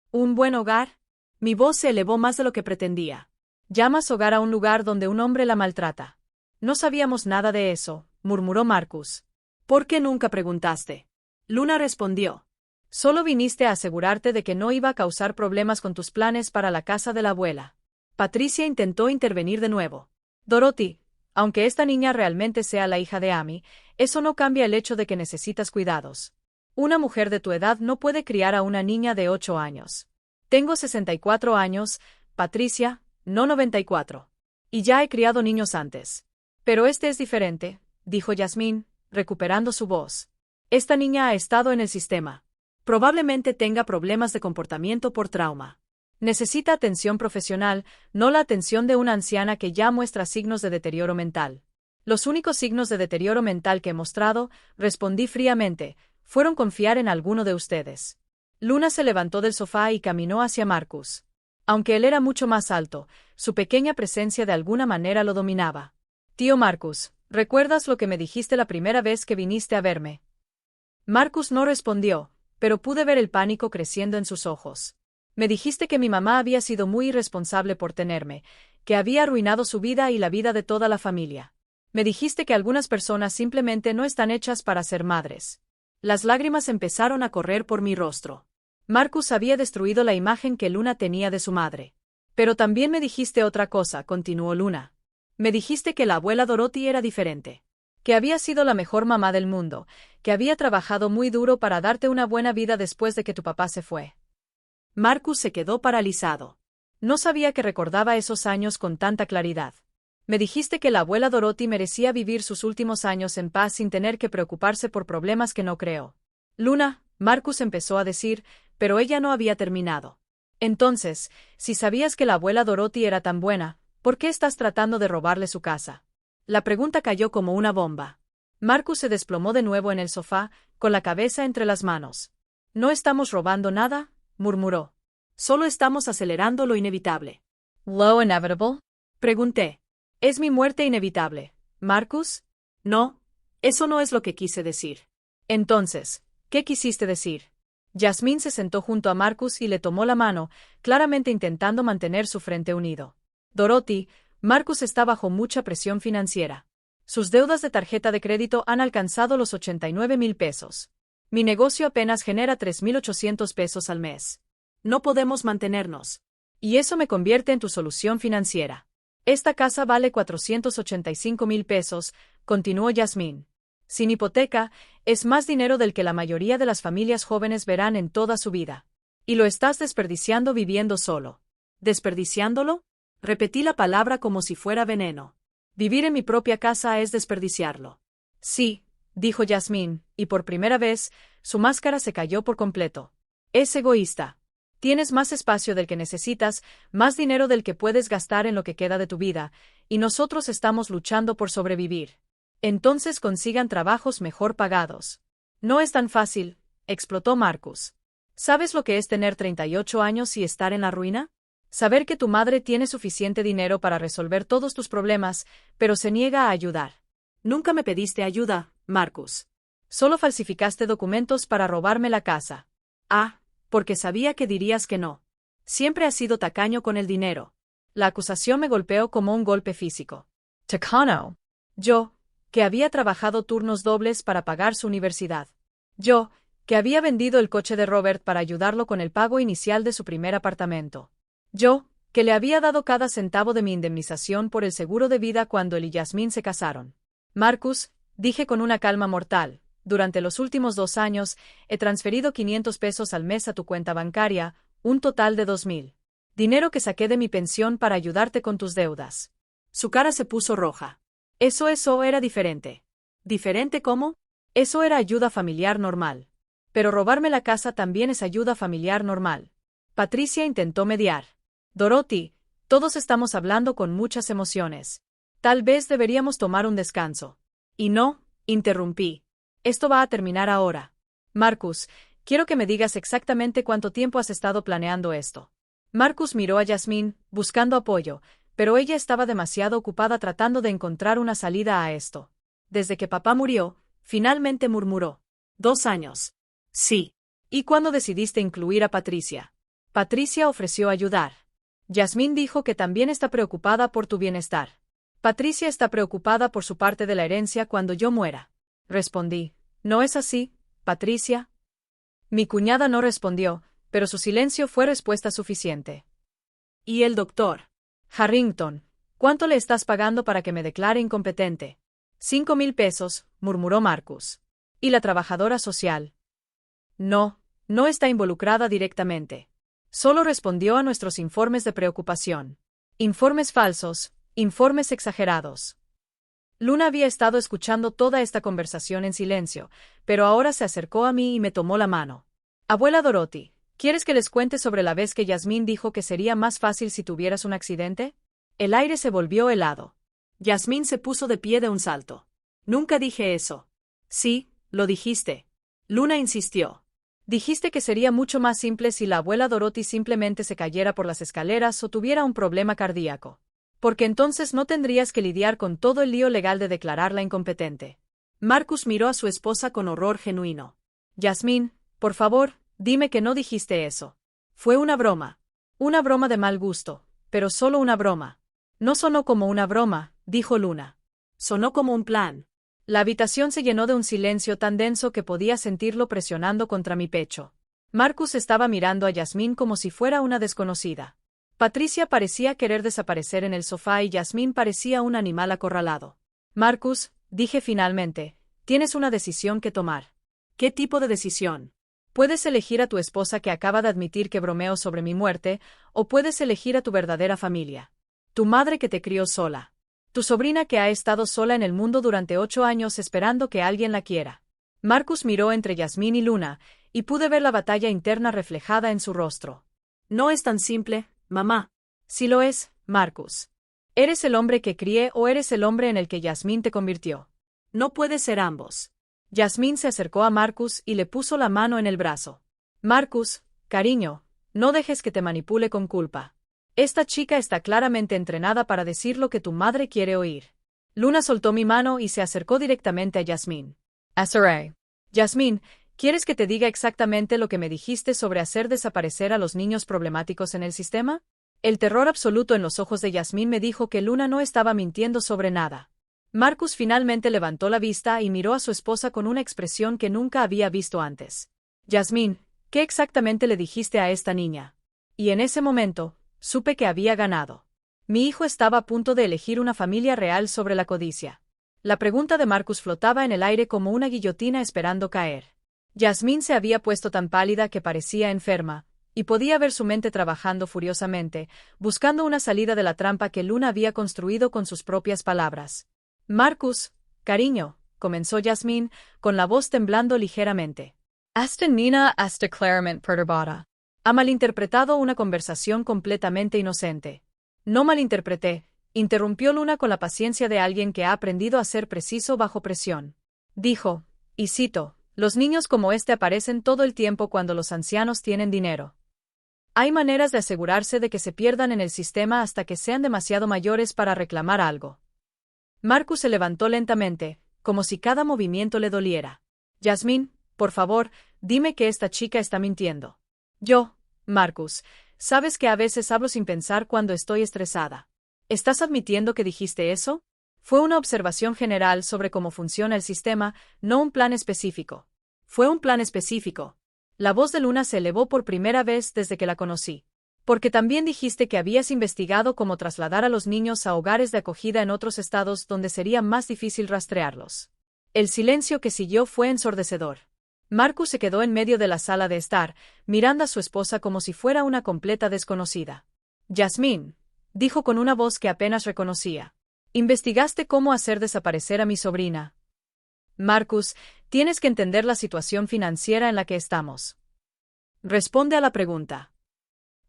Speaker 1: ¿Un buen hogar?
Speaker 2: Mi voz se elevó más de lo que pretendía.
Speaker 1: Llamas hogar a un lugar donde un hombre la maltrata. No sabíamos nada de eso, murmuró Marcus.
Speaker 2: ¿Por qué nunca preguntaste? Luna respondió.
Speaker 1: Solo viniste a asegurarte de que no iba a causar problemas con tus planes para la casa de la abuela.
Speaker 2: Patricia intentó intervenir de nuevo.
Speaker 1: Dorothy, aunque esta niña realmente sea la hija de Amy, eso no cambia el hecho de que necesitas cuidados. Una mujer de tu edad no puede criar a una niña de 8 años. Tengo 64 años, Patricia, no 94. Y ya he criado niños antes. Pero este es diferente, dijo Yasmín, recuperando su voz. Esta niña ha estado en el sistema.
Speaker 2: Probablemente tenga problemas de comportamiento por trauma.
Speaker 1: Necesita atención profesional, no la atención de una anciana que ya muestra signos de deterioro mental. Los únicos signos de deterioro mental que he mostrado, respondí fríamente, fueron confiar en alguno de ustedes. Luna se levantó del sofá y caminó hacia Marcus. Aunque él era mucho más alto, su pequeña presencia de alguna manera lo dominaba. Tío Marcus, ¿recuerdas lo que me dijiste la primera vez que viniste a verme? Marcus no respondió, pero pude ver el pánico creciendo en sus ojos. Me dijiste que mi mamá había sido muy irresponsable por tenerme, que había arruinado su vida y la vida de toda la familia. Me dijiste que algunas personas simplemente no están hechas para ser madres.
Speaker 2: Las lágrimas empezaron a correr por mi rostro.
Speaker 1: Marcus había destruido la imagen que Luna tenía de su madre. Pero también me dijiste otra cosa, continuó Luna. Me dijiste que la abuela Dorothy era diferente. Que había sido la mejor mamá del mundo, que había trabajado muy duro para darte una buena vida después de que tu papá se fue.
Speaker 2: Marcus se quedó paralizado.
Speaker 1: No sabía que recordaba esos años con tanta claridad. Me dijiste que la abuela Dorothy merecía vivir sus últimos años en paz sin tener que preocuparse por problemas que no creó. Luna, Marcus empezó a decir, pero ella no había terminado. Entonces, si sabías que la abuela Dorothy era tan buena, ¿por qué estás tratando de robarle su casa? La pregunta cayó como una bomba. Marcus se desplomó de nuevo en el sofá, con la cabeza entre las manos. ¿No estamos robando nada?, murmuró.
Speaker 2: Solo estamos acelerando lo inevitable.
Speaker 3: Lo inevitable?
Speaker 2: Pregunté.
Speaker 1: ¿Es mi muerte inevitable, Marcus?
Speaker 2: No, eso no es lo que quise decir.
Speaker 1: Entonces, ¿qué quisiste decir? Yasmín se sentó junto a Marcus y le tomó la mano, claramente intentando mantener su frente unido. Dorothy, Marcus está bajo mucha presión financiera. Sus deudas de tarjeta de crédito han alcanzado los 89,000 pesos. Mi negocio apenas genera 3,800 pesos al mes.
Speaker 2: No podemos mantenernos.
Speaker 1: Y eso me convierte en tu solución financiera. Esta casa vale 485,000 pesos, continuó Yasmín. Sin hipoteca, es más dinero del que la mayoría de las familias jóvenes verán en toda su vida. Y lo estás desperdiciando viviendo solo.
Speaker 2: ¿Desperdiciándolo? Repetí la palabra como si fuera veneno.
Speaker 1: Vivir en mi propia casa es desperdiciarlo. Sí, dijo Yasmín, y por primera vez, su máscara se cayó por completo. Es egoísta. Tienes más espacio del que necesitas, más dinero del que puedes gastar en lo que queda de tu vida, y nosotros estamos luchando por sobrevivir. Entonces consigan trabajos mejor pagados. No es tan fácil, explotó Marcus. ¿Sabes lo que es tener 38 años y estar en la ruina? Saber que tu madre tiene suficiente dinero para resolver todos tus problemas, pero se niega a ayudar.
Speaker 2: Nunca me pediste ayuda, Marcus.
Speaker 1: Solo falsificaste documentos para robarme la casa.
Speaker 2: Ah, porque sabía que dirías que no. Siempre has sido tacaño con el dinero.
Speaker 1: La acusación me golpeó como un golpe físico.
Speaker 3: Tacano.
Speaker 1: Yo, que había trabajado turnos dobles para pagar su universidad. Yo, que había vendido el coche de Robert para ayudarlo con el pago inicial de su primer apartamento. Yo, que le había dado cada centavo de mi indemnización por el seguro de vida cuando él y Yasmín se casaron. Marcus, dije con una calma mortal, durante los últimos 2 años, he transferido 500 pesos al mes a tu cuenta bancaria, un total de 2,000. Dinero que saqué de mi pensión para ayudarte con tus deudas.
Speaker 2: Su cara se puso roja.
Speaker 1: Eso era diferente.
Speaker 2: ¿Diferente cómo?
Speaker 1: Eso era ayuda familiar normal. Pero robarme la casa también es ayuda familiar normal. Patricia intentó mediar. Dorothy, todos estamos hablando con muchas emociones. Tal vez deberíamos tomar un descanso. Y no, interrumpí. Esto va a terminar ahora. Marcus, quiero que me digas exactamente cuánto tiempo has estado planeando esto. Marcus miró a Jasmine, buscando apoyo, pero ella estaba demasiado ocupada tratando de encontrar una salida a esto. Desde que papá murió, finalmente murmuró.
Speaker 2: 2 años. Sí.
Speaker 1: ¿Y cuándo decidiste incluir a Patricia? Patricia ofreció ayudar. Jasmine dijo que también está preocupada por tu bienestar. Patricia está preocupada por su parte de la herencia cuando yo muera. Respondí. ¿No es así, Patricia? Mi cuñada no respondió, pero su silencio fue respuesta suficiente.
Speaker 2: ¿Y el doctor?
Speaker 1: Harrington, ¿cuánto le estás pagando para que me declare incompetente? 5,000 pesos, murmuró Marcus. ¿Y la trabajadora social? No, no está involucrada directamente. Solo respondió a nuestros informes de preocupación. Informes falsos, informes exagerados. Luna había estado escuchando toda esta conversación en silencio, pero ahora se acercó a mí y me tomó la mano. Abuela Dorothy, ¿quieres que les cuente sobre la vez que Jasmine dijo que sería más fácil si tuvieras un accidente? El aire se volvió helado.
Speaker 2: Jasmine se puso de pie de un salto. Nunca dije eso.
Speaker 1: Sí, lo dijiste. Luna insistió. Dijiste que sería mucho más simple si la abuela Dorothy simplemente se cayera por las escaleras o tuviera un problema cardíaco. Porque entonces no tendrías que lidiar con todo el lío legal de declararla incompetente.
Speaker 2: Marcus miró a su esposa con horror genuino.
Speaker 1: Jasmine, por favor, dime que no dijiste eso. Fue una broma. Una broma de mal gusto, pero solo una broma. No sonó como una broma, dijo Luna.
Speaker 2: Sonó como un plan.
Speaker 1: La habitación se llenó de un silencio tan denso que podía sentirlo presionando contra mi pecho. Marcus estaba mirando a Jasmine como si fuera una desconocida. Patricia parecía querer desaparecer en el sofá y Jasmine parecía un animal acorralado. Marcus, dije finalmente, tienes una decisión que tomar.
Speaker 2: ¿Qué tipo de decisión?
Speaker 1: Puedes elegir a tu esposa que acaba de admitir que bromeo sobre mi muerte, o puedes elegir a tu verdadera familia. Tu madre que te crió sola. Tu sobrina que ha estado sola en el mundo durante 8 años esperando que alguien la quiera. Marcus miró entre Jasmine y Luna, y pude ver la batalla interna reflejada en su rostro.
Speaker 2: No es tan simple, mamá.
Speaker 1: Sí lo es, Marcus. ¿Eres el hombre que crié o eres el hombre en el que Jasmine te convirtió?
Speaker 2: No puede ser ambos.
Speaker 1: Jasmine se acercó a Marcus y le puso la mano en el brazo. Marcus, cariño, no dejes que te manipule con culpa. Esta chica está claramente entrenada para decir lo que tu madre quiere oír. Luna soltó mi mano y se acercó directamente a Jasmine. Azaré. Jasmine, ¿quieres que te diga exactamente lo que me dijiste sobre hacer desaparecer a los niños problemáticos en el sistema? El terror absoluto en los ojos de Jasmine me dijo que Luna no estaba mintiendo sobre nada. Marcus finalmente levantó la vista y miró a su esposa con una expresión que nunca había visto antes. Jasmine, ¿qué exactamente le dijiste a esta niña? Y en ese momento, supe que había ganado. Mi hijo estaba a punto de elegir una familia real sobre la codicia. La pregunta de Marcus flotaba en el aire como una guillotina esperando caer. Jasmine se había puesto tan pálida que parecía enferma, y podía ver su mente trabajando furiosamente, buscando una salida de la trampa que Luna había construido con sus propias palabras. Marcus, cariño, comenzó Jasmine, con la voz temblando ligeramente.
Speaker 3: Esta niña está claramente perturbada.
Speaker 1: Ha malinterpretado una conversación completamente inocente. No malinterpreté, interrumpió Luna con la paciencia de alguien que ha aprendido a ser preciso bajo presión. Dijo, y cito, los niños como este aparecen todo el tiempo cuando los ancianos tienen dinero. Hay maneras de asegurarse de que se pierdan en el sistema hasta que sean demasiado mayores para reclamar algo. Marcus se levantó lentamente, como si cada movimiento le doliera. Jasmine, por favor, dime que esta chica está mintiendo. Marcus, sabes que a veces hablo sin pensar cuando estoy estresada. ¿Estás admitiendo que dijiste eso? Fue una observación general sobre cómo funciona el sistema, no un plan específico. Fue un plan específico. La voz de Luna se elevó por primera vez desde que la conocí. Porque también dijiste que habías investigado cómo trasladar a los niños a hogares de acogida en otros estados donde sería más difícil rastrearlos. El silencio que siguió fue ensordecedor. Marcus se quedó en medio de la sala de estar, mirando a su esposa como si fuera una completa desconocida. Jasmine, dijo con una voz que apenas reconocía. ¿Investigaste cómo hacer desaparecer a mi sobrina? Marcus, tienes que entender la situación financiera en la que estamos.
Speaker 2: Responde a la pregunta.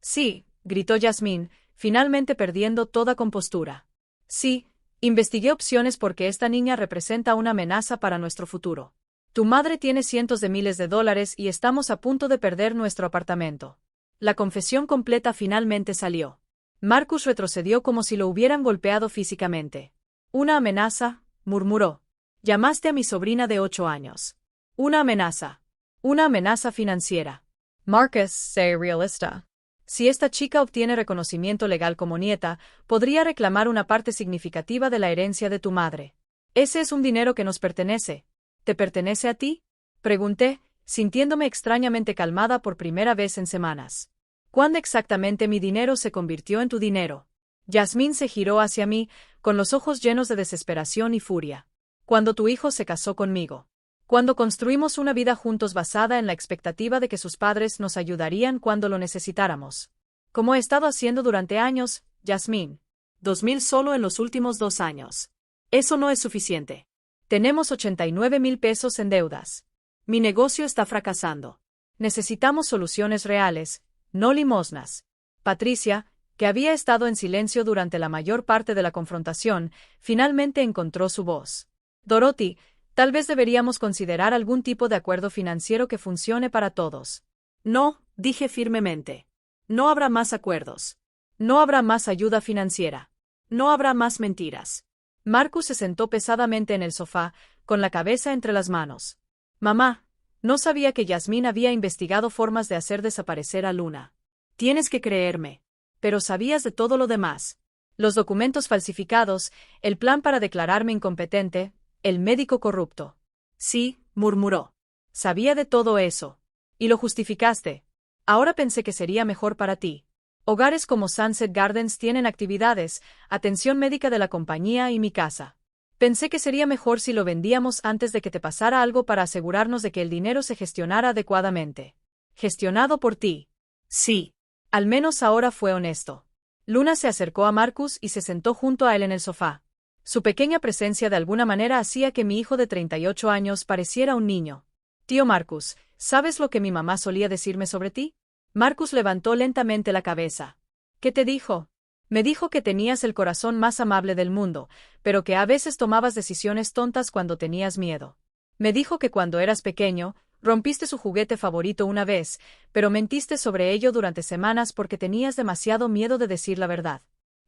Speaker 1: Sí, gritó Yasmín, finalmente perdiendo toda compostura. Sí, investigué opciones porque esta niña representa una amenaza para nuestro futuro. Tu madre tiene cientos de miles de dólares y estamos a punto de perder nuestro apartamento. La confesión completa finalmente salió. Marcus retrocedió como si lo hubieran golpeado físicamente. Una amenaza, murmuró. Llamaste a mi sobrina de 8 años. Una amenaza. Una amenaza financiera.
Speaker 3: Marcus, sé realista.
Speaker 1: Si esta chica obtiene reconocimiento legal como nieta, podría reclamar una parte significativa de la herencia de tu madre. Ese es un dinero que nos pertenece. ¿Te pertenece a ti? Pregunté, sintiéndome extrañamente calmada por primera vez en semanas. ¿Cuándo exactamente mi dinero se convirtió en tu dinero? Yasmín se giró hacia mí, con los ojos llenos de desesperación y furia. Cuando tu hijo se casó conmigo. Cuando construimos una vida juntos basada en la expectativa de que sus padres nos ayudarían cuando lo necesitáramos. Como he estado haciendo durante años, Yasmín.
Speaker 2: 2,000 solo en los últimos 2 años. Eso no es suficiente.
Speaker 1: Tenemos 89,000 pesos en deudas.
Speaker 2: Mi negocio está fracasando.
Speaker 1: Necesitamos soluciones reales, no limosnas. Patricia, que había estado en silencio durante la mayor parte de la confrontación, finalmente encontró su voz. Dorothy, tal vez deberíamos considerar algún tipo de acuerdo financiero que funcione para todos.
Speaker 2: No, dije firmemente. No habrá más acuerdos.
Speaker 1: No habrá más ayuda financiera.
Speaker 2: No habrá más mentiras.
Speaker 1: Marcus se sentó pesadamente en el sofá, con la cabeza entre las manos. Mamá, no sabía que Yasmín había investigado formas de hacer desaparecer a Luna.
Speaker 2: Tienes que creerme.
Speaker 1: Pero sabías de todo lo demás. Los documentos falsificados, el plan para declararme incompetente, el médico corrupto.
Speaker 2: Sí, murmuró.
Speaker 1: Sabía de todo eso. Y lo justificaste. Ahora pensé que sería mejor para ti. Hogares como Sunset Gardens tienen actividades, atención médica de la compañía y mi casa. Pensé que sería mejor si lo vendíamos antes de que te pasara algo para asegurarnos de que el dinero se gestionara adecuadamente. Gestionado por ti.
Speaker 2: Sí.
Speaker 1: Al menos ahora fue honesto. Luna se acercó a Marcus y se sentó junto a él en el sofá. Su pequeña presencia de alguna manera hacía que mi hijo de 38 años pareciera un niño. Tío Marcus, ¿sabes lo que mi mamá solía decirme sobre ti? Marcus levantó lentamente la cabeza. ¿Qué te dijo? Me dijo que tenías el corazón más amable del mundo, pero que a veces tomabas decisiones tontas cuando tenías miedo. Me dijo que cuando eras pequeño, rompiste su juguete favorito una vez, pero mentiste sobre ello durante semanas porque tenías demasiado miedo de decir la verdad.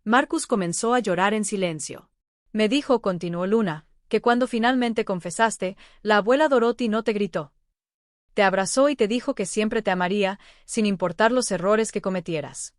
Speaker 2: Marcus comenzó a llorar en silencio.
Speaker 1: Me dijo, continuó Luna, que cuando finalmente confesaste, la abuela Dorothy no te gritó. Te abrazó y te dijo que siempre te amaría, sin importar los errores que cometieras.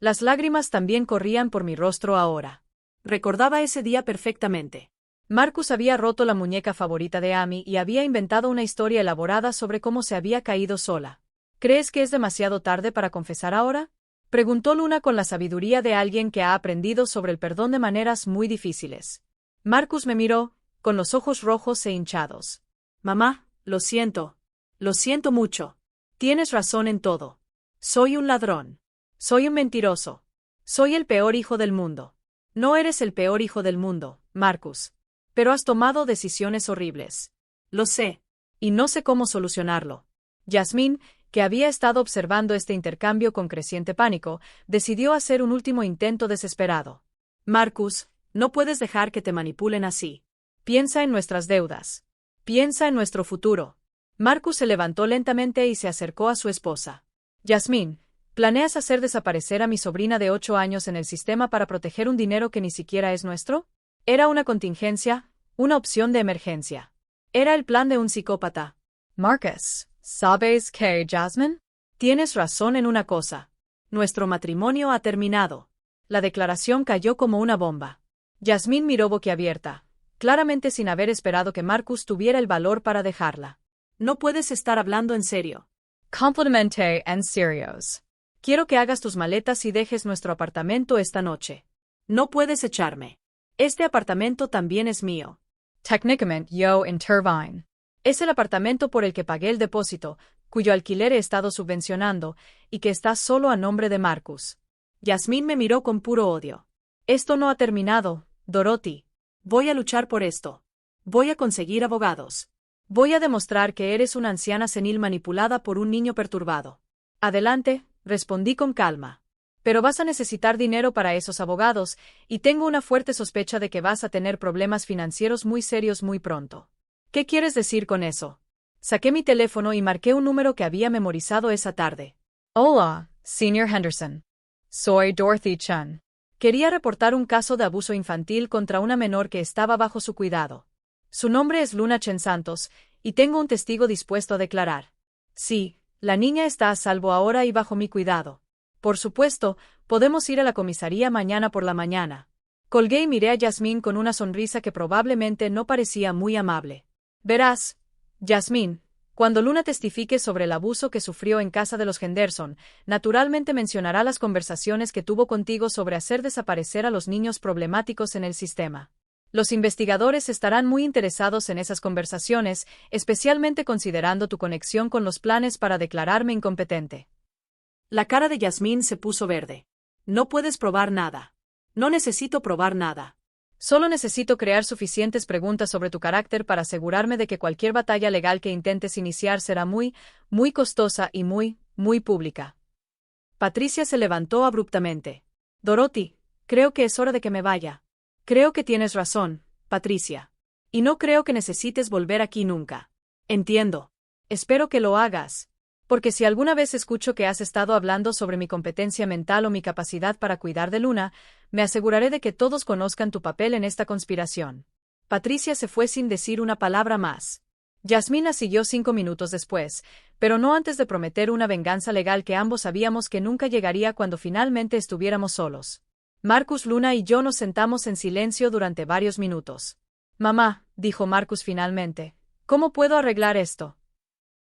Speaker 1: Las lágrimas también corrían por mi rostro ahora.
Speaker 2: Recordaba ese día perfectamente.
Speaker 1: Marcus había roto la muñeca favorita de Amy y había inventado una historia elaborada sobre cómo se había caído sola. ¿Crees que es demasiado tarde para confesar ahora? Preguntó Luna con la sabiduría de alguien que ha aprendido sobre el perdón de maneras muy difíciles. Marcus me miró, con los ojos rojos e hinchados.
Speaker 2: Mamá, lo siento. Lo siento mucho.
Speaker 1: Tienes razón en todo. Soy un ladrón. Soy un mentiroso. Soy el peor hijo del mundo. No eres el peor hijo del mundo, Marcus. Pero has tomado decisiones horribles.
Speaker 2: Lo sé.
Speaker 1: Y no sé cómo solucionarlo. Yasmín, que había estado observando este intercambio con creciente pánico, decidió hacer un último intento desesperado.
Speaker 2: Marcus, no puedes dejar que te manipulen así.
Speaker 1: Piensa en nuestras deudas. Piensa en nuestro futuro. Marcus se levantó lentamente y se acercó a su esposa. Yasmín, ¿planeas hacer desaparecer a mi sobrina de 8 años en el sistema para proteger un dinero que ni siquiera es nuestro? Era una contingencia, una opción de emergencia. Era el plan de un psicópata.
Speaker 3: Marcus, ¿sabes qué, Jasmine?
Speaker 1: Tienes razón en una cosa. Nuestro matrimonio ha terminado. La declaración cayó como una bomba. Yasmín miró boquiabierta, claramente sin haber esperado que Marcus tuviera el valor para dejarla.
Speaker 2: No puedes estar hablando en serio.
Speaker 3: Completamente en serios.
Speaker 1: Quiero que hagas tus maletas y dejes nuestro apartamento esta noche.
Speaker 2: No puedes echarme.
Speaker 1: Este apartamento también es mío.
Speaker 3: Técnicamente yo intervine.
Speaker 1: Es el apartamento por el que pagué el depósito, cuyo alquiler he estado subvencionando, y que está solo a nombre de Marcus.
Speaker 2: Yasmín me miró con puro odio.
Speaker 1: Esto no ha terminado, Dorothy.
Speaker 2: Voy a luchar por esto. Voy a conseguir abogados.
Speaker 1: Voy a demostrar que eres una anciana senil manipulada por un niño perturbado. Adelante, respondí con calma. Pero vas a necesitar dinero para esos abogados, y tengo una fuerte sospecha de que vas a tener problemas financieros muy serios muy pronto. ¿Qué quieres decir con eso? Saqué mi teléfono y marqué un número que había memorizado esa tarde.
Speaker 3: Hola, Señor Henderson. Soy Dorothy Chen.
Speaker 1: Quería reportar un caso de abuso infantil contra una menor que estaba bajo su cuidado. Su nombre es Luna Chen Santos, y tengo un testigo dispuesto a declarar. Sí, la niña está a salvo ahora y bajo mi cuidado. Por supuesto, podemos ir a la comisaría mañana por la mañana. Colgué y miré a Yasmín con una sonrisa que probablemente no parecía muy amable. Verás, Yasmín, cuando Luna testifique sobre el abuso que sufrió en casa de los Henderson, naturalmente mencionará las conversaciones que tuvo contigo sobre hacer desaparecer a los niños problemáticos en el sistema. Los investigadores estarán muy interesados en esas conversaciones, especialmente considerando tu conexión con los planes para declararme incompetente.
Speaker 2: La cara de Yasmín se puso verde. No puedes probar nada. No necesito probar nada.
Speaker 1: Solo necesito crear suficientes preguntas sobre tu carácter para asegurarme de que cualquier batalla legal que intentes iniciar será muy, muy costosa y muy, muy pública. Patricia se levantó abruptamente. Dorothy, creo que es hora de que me vaya. Creo que tienes razón, Patricia. Y no creo que necesites volver aquí nunca. Entiendo. Espero que lo hagas. Porque si alguna vez escucho que has estado hablando sobre mi competencia mental o mi capacidad para cuidar de Luna, me aseguraré de que todos conozcan tu papel en esta conspiración. Patricia se fue sin decir una palabra más. Yasmina siguió 5 minutos después, pero no antes de prometer una venganza legal que ambos sabíamos que nunca llegaría cuando finalmente estuviéramos solos. Marcus, Luna y yo nos sentamos en silencio durante varios minutos. Mamá, dijo Marcus finalmente, ¿cómo puedo arreglar esto?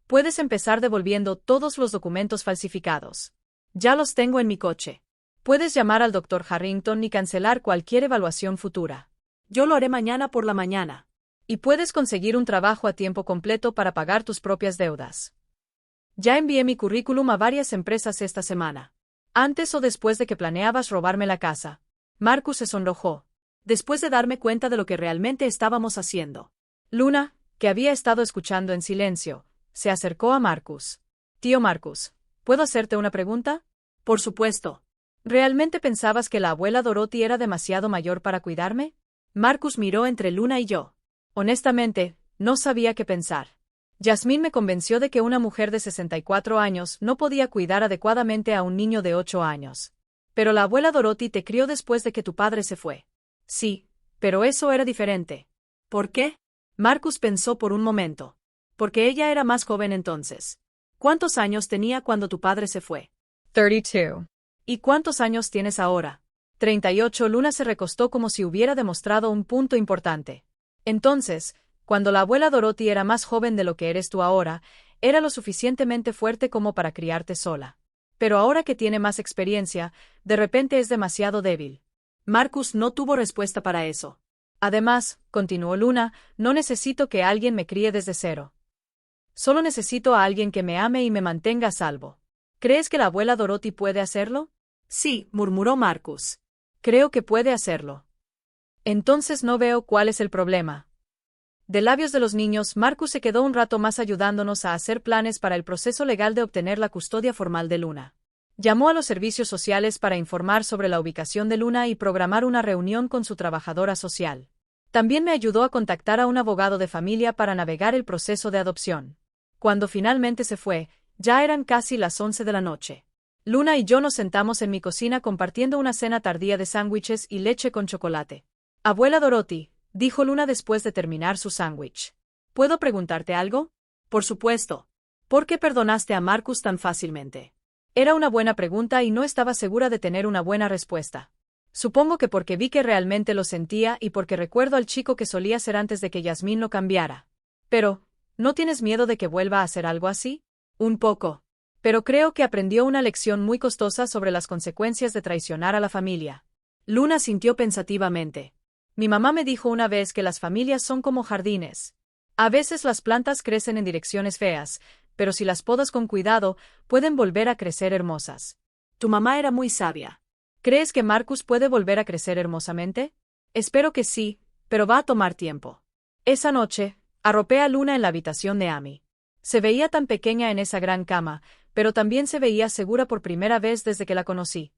Speaker 1: Puedes empezar devolviendo todos los documentos falsificados. Ya los tengo en mi coche. Puedes llamar al Dr. Harrington y cancelar cualquier evaluación futura.
Speaker 2: Yo lo haré mañana por la mañana.
Speaker 1: Y puedes conseguir un trabajo a tiempo completo para pagar tus propias deudas. Ya envié mi currículum a varias empresas esta semana. ¿Antes o después de que planeabas robarme la casa? Marcus se sonrojó.
Speaker 2: Después de darme cuenta de lo que realmente estábamos haciendo.
Speaker 1: Luna, que había estado escuchando en silencio, se acercó a Marcus. Tío Marcus, ¿puedo hacerte una pregunta?
Speaker 2: Por supuesto.
Speaker 1: ¿Realmente pensabas que la abuela Dorothy era demasiado mayor para cuidarme?
Speaker 2: Marcus miró entre Luna y yo.
Speaker 1: Honestamente, no sabía qué pensar. Yasmín me convenció de que una mujer de 64 años no podía cuidar adecuadamente a un niño de 8 años. Pero la abuela Dorothy te crió después de que tu padre se fue. Sí, pero eso era diferente.
Speaker 2: ¿Por qué?
Speaker 1: Marcus pensó por un momento. Porque ella era más joven entonces. ¿Cuántos años tenía cuando tu padre se fue?
Speaker 3: 32.
Speaker 1: ¿Y cuántos años tienes ahora? 38. Luna se recostó como si hubiera demostrado un punto importante. Entonces, cuando la abuela Dorothy era más joven de lo que eres tú ahora, era lo suficientemente fuerte como para criarte sola. Pero ahora que tiene más experiencia, de repente es demasiado débil.
Speaker 2: Marcus no tuvo respuesta para eso.
Speaker 1: Además, continuó Luna, no necesito que alguien me críe desde cero. Solo necesito a alguien que me ame y me mantenga a salvo. ¿Crees que la abuela Dorothy puede hacerlo?
Speaker 2: Sí, murmuró Marcus.
Speaker 1: Creo que puede hacerlo. Entonces no veo cuál es el problema. De labios de los niños, Marcus se quedó un rato más ayudándonos a hacer planes para el proceso legal de obtener la custodia formal de Luna. Llamó a los servicios sociales para informar sobre la ubicación de Luna y programar una reunión con su trabajadora social. También me ayudó a contactar a un abogado de familia para navegar el proceso de adopción. Cuando finalmente se fue, ya eran casi las 11 de la noche. Luna y yo nos sentamos en mi cocina compartiendo una cena tardía de sándwiches y leche con chocolate. Abuela Dorothy, dijo Luna después de terminar su sándwich. ¿Puedo preguntarte algo?
Speaker 2: Por supuesto.
Speaker 1: ¿Por qué perdonaste a Marcus tan fácilmente? Era una buena pregunta y no estaba segura de tener una buena respuesta. Supongo que porque vi que realmente lo sentía y porque recuerdo al chico que solía ser antes de que Yasmín lo cambiara. Pero, ¿no tienes miedo de que vuelva a hacer algo así? Un poco. Pero creo que aprendió una lección muy costosa sobre las consecuencias de traicionar a la familia. Luna sintió pensativamente. Mi mamá me dijo una vez que las familias son como jardines. A veces las plantas crecen en direcciones feas, pero si las podas con cuidado, pueden volver a crecer hermosas.
Speaker 2: Tu mamá era muy sabia.
Speaker 1: ¿Crees que Marcus puede volver a crecer hermosamente? Espero que sí, pero va a tomar tiempo.
Speaker 2: Esa noche, arropé a Luna en la habitación de Amy. Se veía tan pequeña en esa gran cama, pero también se veía segura por primera vez desde que la conocí.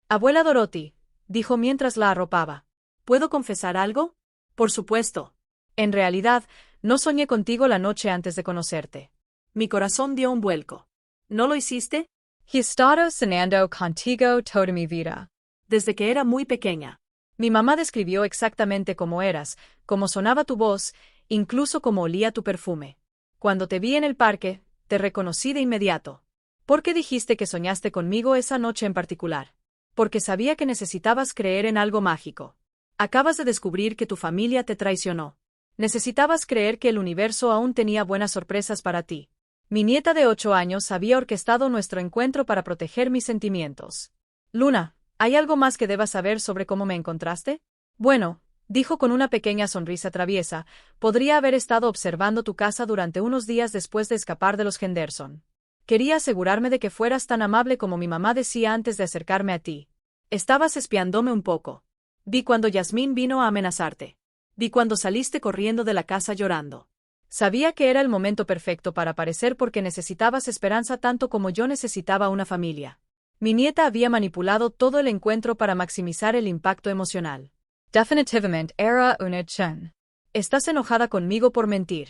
Speaker 2: Abuela Dorothy, dijo mientras la arropaba. ¿Puedo confesar algo? Por supuesto. En realidad, no soñé contigo la noche antes de conocerte. Mi corazón dio un vuelco. ¿No lo hiciste?
Speaker 3: He estado soñando contigo toda mi vida.
Speaker 2: Desde que era muy pequeña. Mi mamá describió exactamente cómo eras, cómo sonaba tu voz, incluso cómo olía tu perfume. Cuando te vi en el parque, te reconocí de inmediato. ¿Por qué dijiste que soñaste conmigo esa noche en particular? Porque sabía que necesitabas creer en algo mágico. Acabas de descubrir que tu familia te traicionó. Necesitabas creer que el universo aún tenía buenas sorpresas para ti. Mi nieta de 8 años había orquestado nuestro encuentro para proteger mis sentimientos. Luna, ¿hay algo más que debas saber sobre cómo me encontraste? Bueno, dijo con una pequeña sonrisa traviesa, podría haber estado observando tu casa durante unos días después de escapar de los Henderson. Quería asegurarme de que fueras tan amable como mi mamá decía antes de acercarme a ti. Estabas espiándome un poco. Vi cuando Yasmín vino a amenazarte. Vi cuando saliste corriendo de la casa llorando. Sabía que era el momento perfecto para aparecer porque necesitabas esperanza tanto como yo necesitaba una familia. Mi nieta había manipulado todo el encuentro para maximizar el impacto emocional.
Speaker 3: Definitivamente era una chen.
Speaker 2: ¿Estás enojada conmigo por mentir?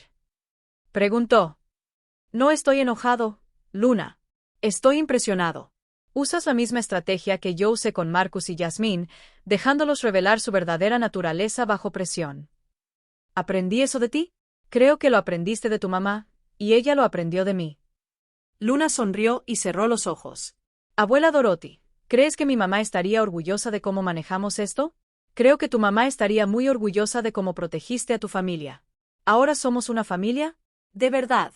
Speaker 2: Preguntó. No estoy enojado, Luna. Estoy impresionado. Usas la misma estrategia que yo usé con Marcus y Yasmín, dejándolos revelar su verdadera naturaleza bajo presión. ¿Aprendí eso de ti? Creo que lo aprendiste de tu mamá, y ella lo aprendió de mí. Luna sonrió y cerró los ojos. Abuela Dorothy, ¿crees que mi mamá estaría orgullosa de cómo manejamos esto? Creo que tu mamá estaría muy orgullosa de cómo protegiste a tu familia. ¿Ahora somos una familia? De verdad.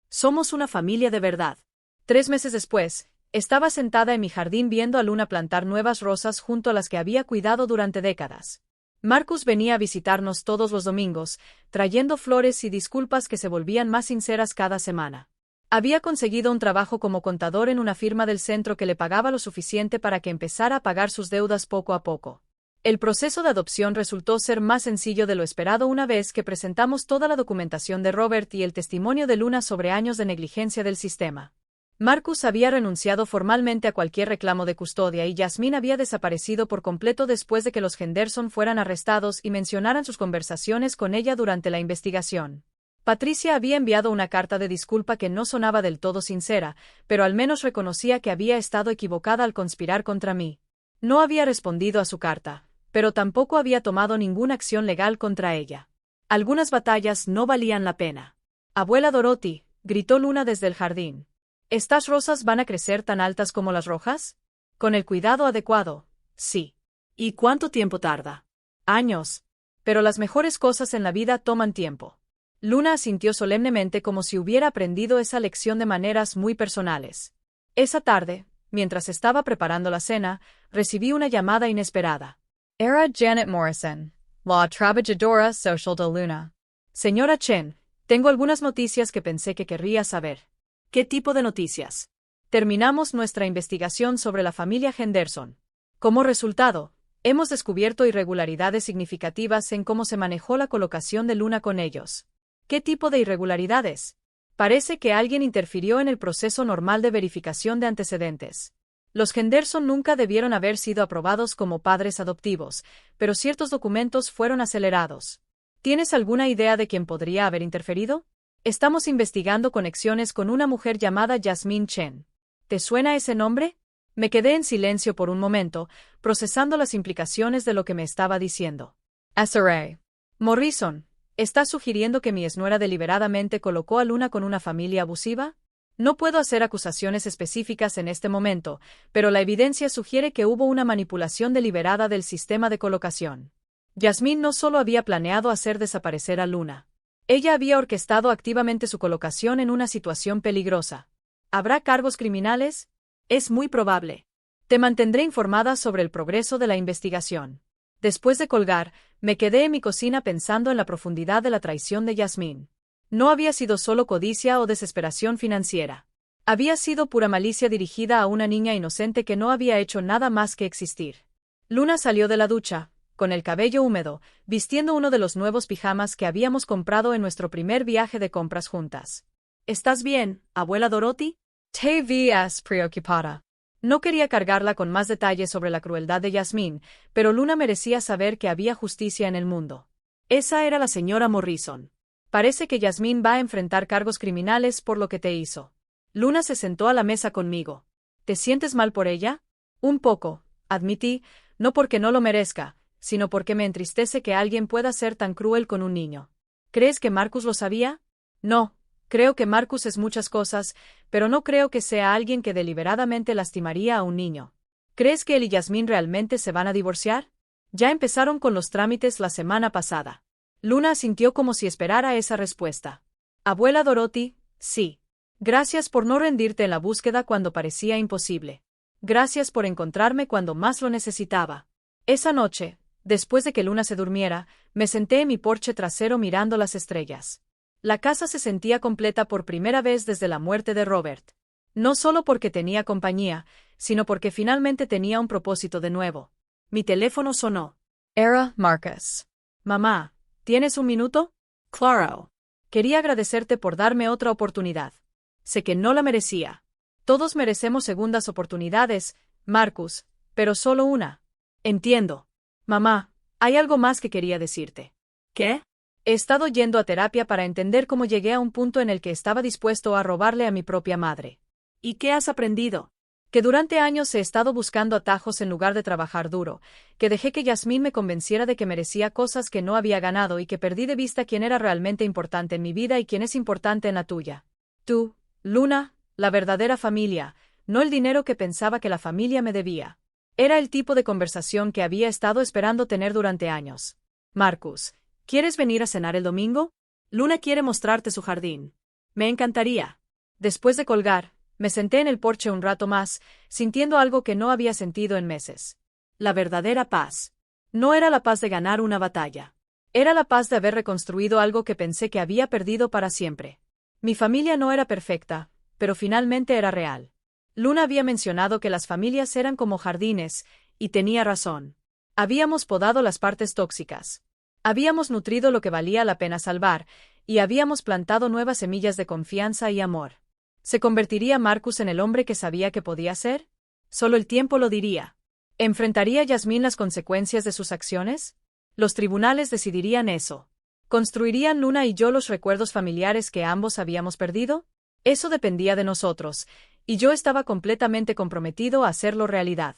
Speaker 2: Somos una familia de verdad. 3 meses después, estaba sentada en mi jardín viendo a Luna plantar nuevas rosas junto a las que había cuidado durante décadas. Marcus venía a visitarnos todos los domingos, trayendo flores y disculpas que se volvían más sinceras cada semana. Había conseguido un trabajo como contador en una firma del centro que le pagaba lo suficiente para que empezara a pagar sus deudas poco a poco. El proceso de adopción resultó ser más sencillo de lo esperado una vez que presentamos toda la documentación de Robert y el testimonio de Luna sobre años de negligencia del sistema. Marcus había renunciado formalmente a cualquier reclamo de custodia y Yasmín había desaparecido por completo después de que los Henderson fueran arrestados y mencionaran sus conversaciones con ella durante la investigación. Patricia había enviado una carta de disculpa que no sonaba del todo sincera, pero al menos reconocía que había estado equivocada al conspirar contra mí. No había respondido a su carta, pero tampoco había tomado ninguna acción legal contra ella. Algunas batallas no valían la pena. Abuela Dorothy, gritó Luna desde el jardín. ¿Estas rosas van a crecer tan altas como las rojas? Con el cuidado adecuado, sí. ¿Y cuánto tiempo tarda? Años. Pero las mejores cosas en la vida toman tiempo. Luna asintió solemnemente como si hubiera aprendido esa lección de maneras muy personales. Esa tarde, mientras estaba preparando la cena, recibí una llamada inesperada.
Speaker 3: Era Janet Morrison, la trabajadora social de Luna.
Speaker 2: Señora Chen, tengo algunas noticias que pensé que querría saber. ¿Qué tipo de noticias? Terminamos nuestra investigación sobre la familia Henderson. Como resultado, hemos descubierto irregularidades significativas en cómo se manejó la colocación de Luna con ellos. ¿Qué tipo de irregularidades? Parece que alguien interfirió en el proceso normal de verificación de antecedentes. Los Henderson nunca debieron haber sido aprobados como padres adoptivos, pero ciertos documentos fueron acelerados. ¿Tienes alguna idea de quién podría haber interferido? Estamos investigando conexiones con una mujer llamada Yasmín Chen. ¿Te suena ese nombre? Me quedé en silencio por un momento, procesando las implicaciones de lo que me estaba diciendo.
Speaker 3: SRA.
Speaker 2: Morrison, ¿estás sugiriendo que mi exnuera deliberadamente colocó a Luna con una familia abusiva? No puedo hacer acusaciones específicas en este momento, pero la evidencia sugiere que hubo una manipulación deliberada del sistema de colocación. Yasmín no solo había planeado hacer desaparecer a Luna. Ella había orquestado activamente su colocación en una situación peligrosa. ¿Habrá cargos criminales? Es muy probable. Te mantendré informada sobre el progreso de la investigación. Después de colgar, me quedé en mi cocina pensando en la profundidad de la traición de Yasmín. No había sido solo codicia o desesperación financiera. Había sido pura malicia dirigida a una niña inocente que no había hecho nada más que existir. Luna salió de la ducha,
Speaker 1: con el cabello húmedo, vistiendo uno de los nuevos pijamas que habíamos comprado en nuestro primer viaje de compras juntas. ¿Estás bien, abuela Dorothy?
Speaker 3: Te ves preocupada.
Speaker 1: No quería cargarla con más detalles sobre la crueldad de Yasmín, pero Luna merecía saber que había justicia en el mundo. Esa era la señora Morrison. Parece que Yasmín va a enfrentar cargos criminales por lo que te hizo. Luna se sentó a la mesa conmigo. ¿Te sientes mal por ella? Un poco, admití, no porque no lo merezca, sino porque me entristece que alguien pueda ser tan cruel con un niño. ¿Crees que Marcus lo sabía? No, creo que Marcus es muchas cosas, pero no creo que sea alguien que deliberadamente lastimaría a un niño. ¿Crees que él y Yasmín realmente se van a divorciar? Ya empezaron con los trámites la semana pasada. Luna asintió como si esperara esa respuesta. Abuela Dorothy, sí. Gracias por no rendirte en la búsqueda cuando parecía imposible. Gracias por encontrarme cuando más lo necesitaba. Esa noche, después de que Luna se durmiera, me senté en mi porche trasero mirando las estrellas. La casa se sentía completa por primera vez desde la muerte de Robert. No solo porque tenía compañía, sino porque finalmente tenía un propósito de nuevo. Mi teléfono sonó.
Speaker 3: Era Marcus.
Speaker 1: Mamá, ¿tienes un minuto?
Speaker 2: Claro.
Speaker 1: Quería agradecerte por darme otra oportunidad. Sé que no la merecía. Todos merecemos segundas oportunidades, Marcus, pero solo una. Entiendo. Mamá, hay algo más que quería decirte.
Speaker 2: ¿Qué?
Speaker 1: He estado yendo a terapia para entender cómo llegué a un punto en el que estaba dispuesto a robarle a mi propia madre.
Speaker 2: ¿Y qué has aprendido?
Speaker 1: Que durante años he estado buscando atajos en lugar de trabajar duro, que dejé que Yasmín me convenciera de que merecía cosas que no había ganado y que perdí de vista quién era realmente importante en mi vida y quién es importante en la tuya. Tú, Luna, la verdadera familia, no el dinero que pensaba que la familia me debía. Era el tipo de conversación que había estado esperando tener durante años. Marcus, ¿quieres venir a cenar el domingo? Luna quiere mostrarte su jardín. Me encantaría. Después de colgar, me senté en el porche un rato más, sintiendo algo que no había sentido en meses. La verdadera paz. No era la paz de ganar una batalla. Era la paz de haber reconstruido algo que pensé que había perdido para siempre. Mi familia no era perfecta, pero finalmente era real. Luna había mencionado que las familias eran como jardines, y tenía razón. Habíamos podado las partes tóxicas. Habíamos nutrido lo que valía la pena salvar, y habíamos plantado nuevas semillas de confianza y amor. ¿Se convertiría Marcus en el hombre que sabía que podía ser? Solo el tiempo lo diría. ¿Enfrentaría Yasmín las consecuencias de sus acciones? Los tribunales decidirían eso. ¿Construirían Luna y yo los recuerdos familiares que ambos habíamos perdido? Eso dependía de nosotros, y yo estaba completamente comprometido a hacerlo realidad.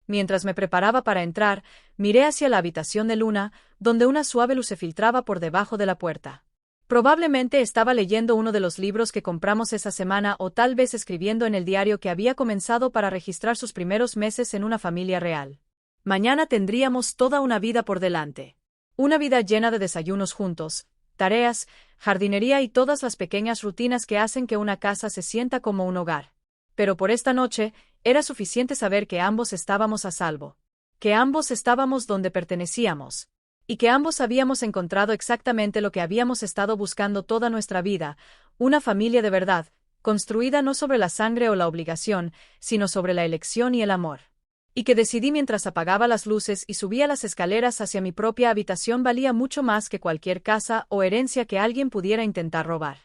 Speaker 1: Mientras me preparaba para entrar, miré hacia la habitación de Luna, donde una suave luz se filtraba por debajo de la puerta. Probablemente estaba leyendo uno de los libros que compramos esa semana o tal vez escribiendo en el diario que había comenzado para registrar sus primeros meses en una familia real. Mañana tendríamos toda una vida por delante. Una vida llena de desayunos juntos, tareas, jardinería y todas las pequeñas rutinas que hacen que una casa se sienta como un hogar. Pero por esta noche, era suficiente saber que ambos estábamos a salvo, que ambos estábamos donde pertenecíamos, y que ambos habíamos encontrado exactamente lo que habíamos estado buscando toda nuestra vida, una familia de verdad, construida no sobre la sangre o la obligación, sino sobre la elección y el amor. Y que decidí mientras apagaba las luces y subía las escaleras hacia mi propia habitación valía mucho más que cualquier casa o herencia que alguien pudiera intentar robar.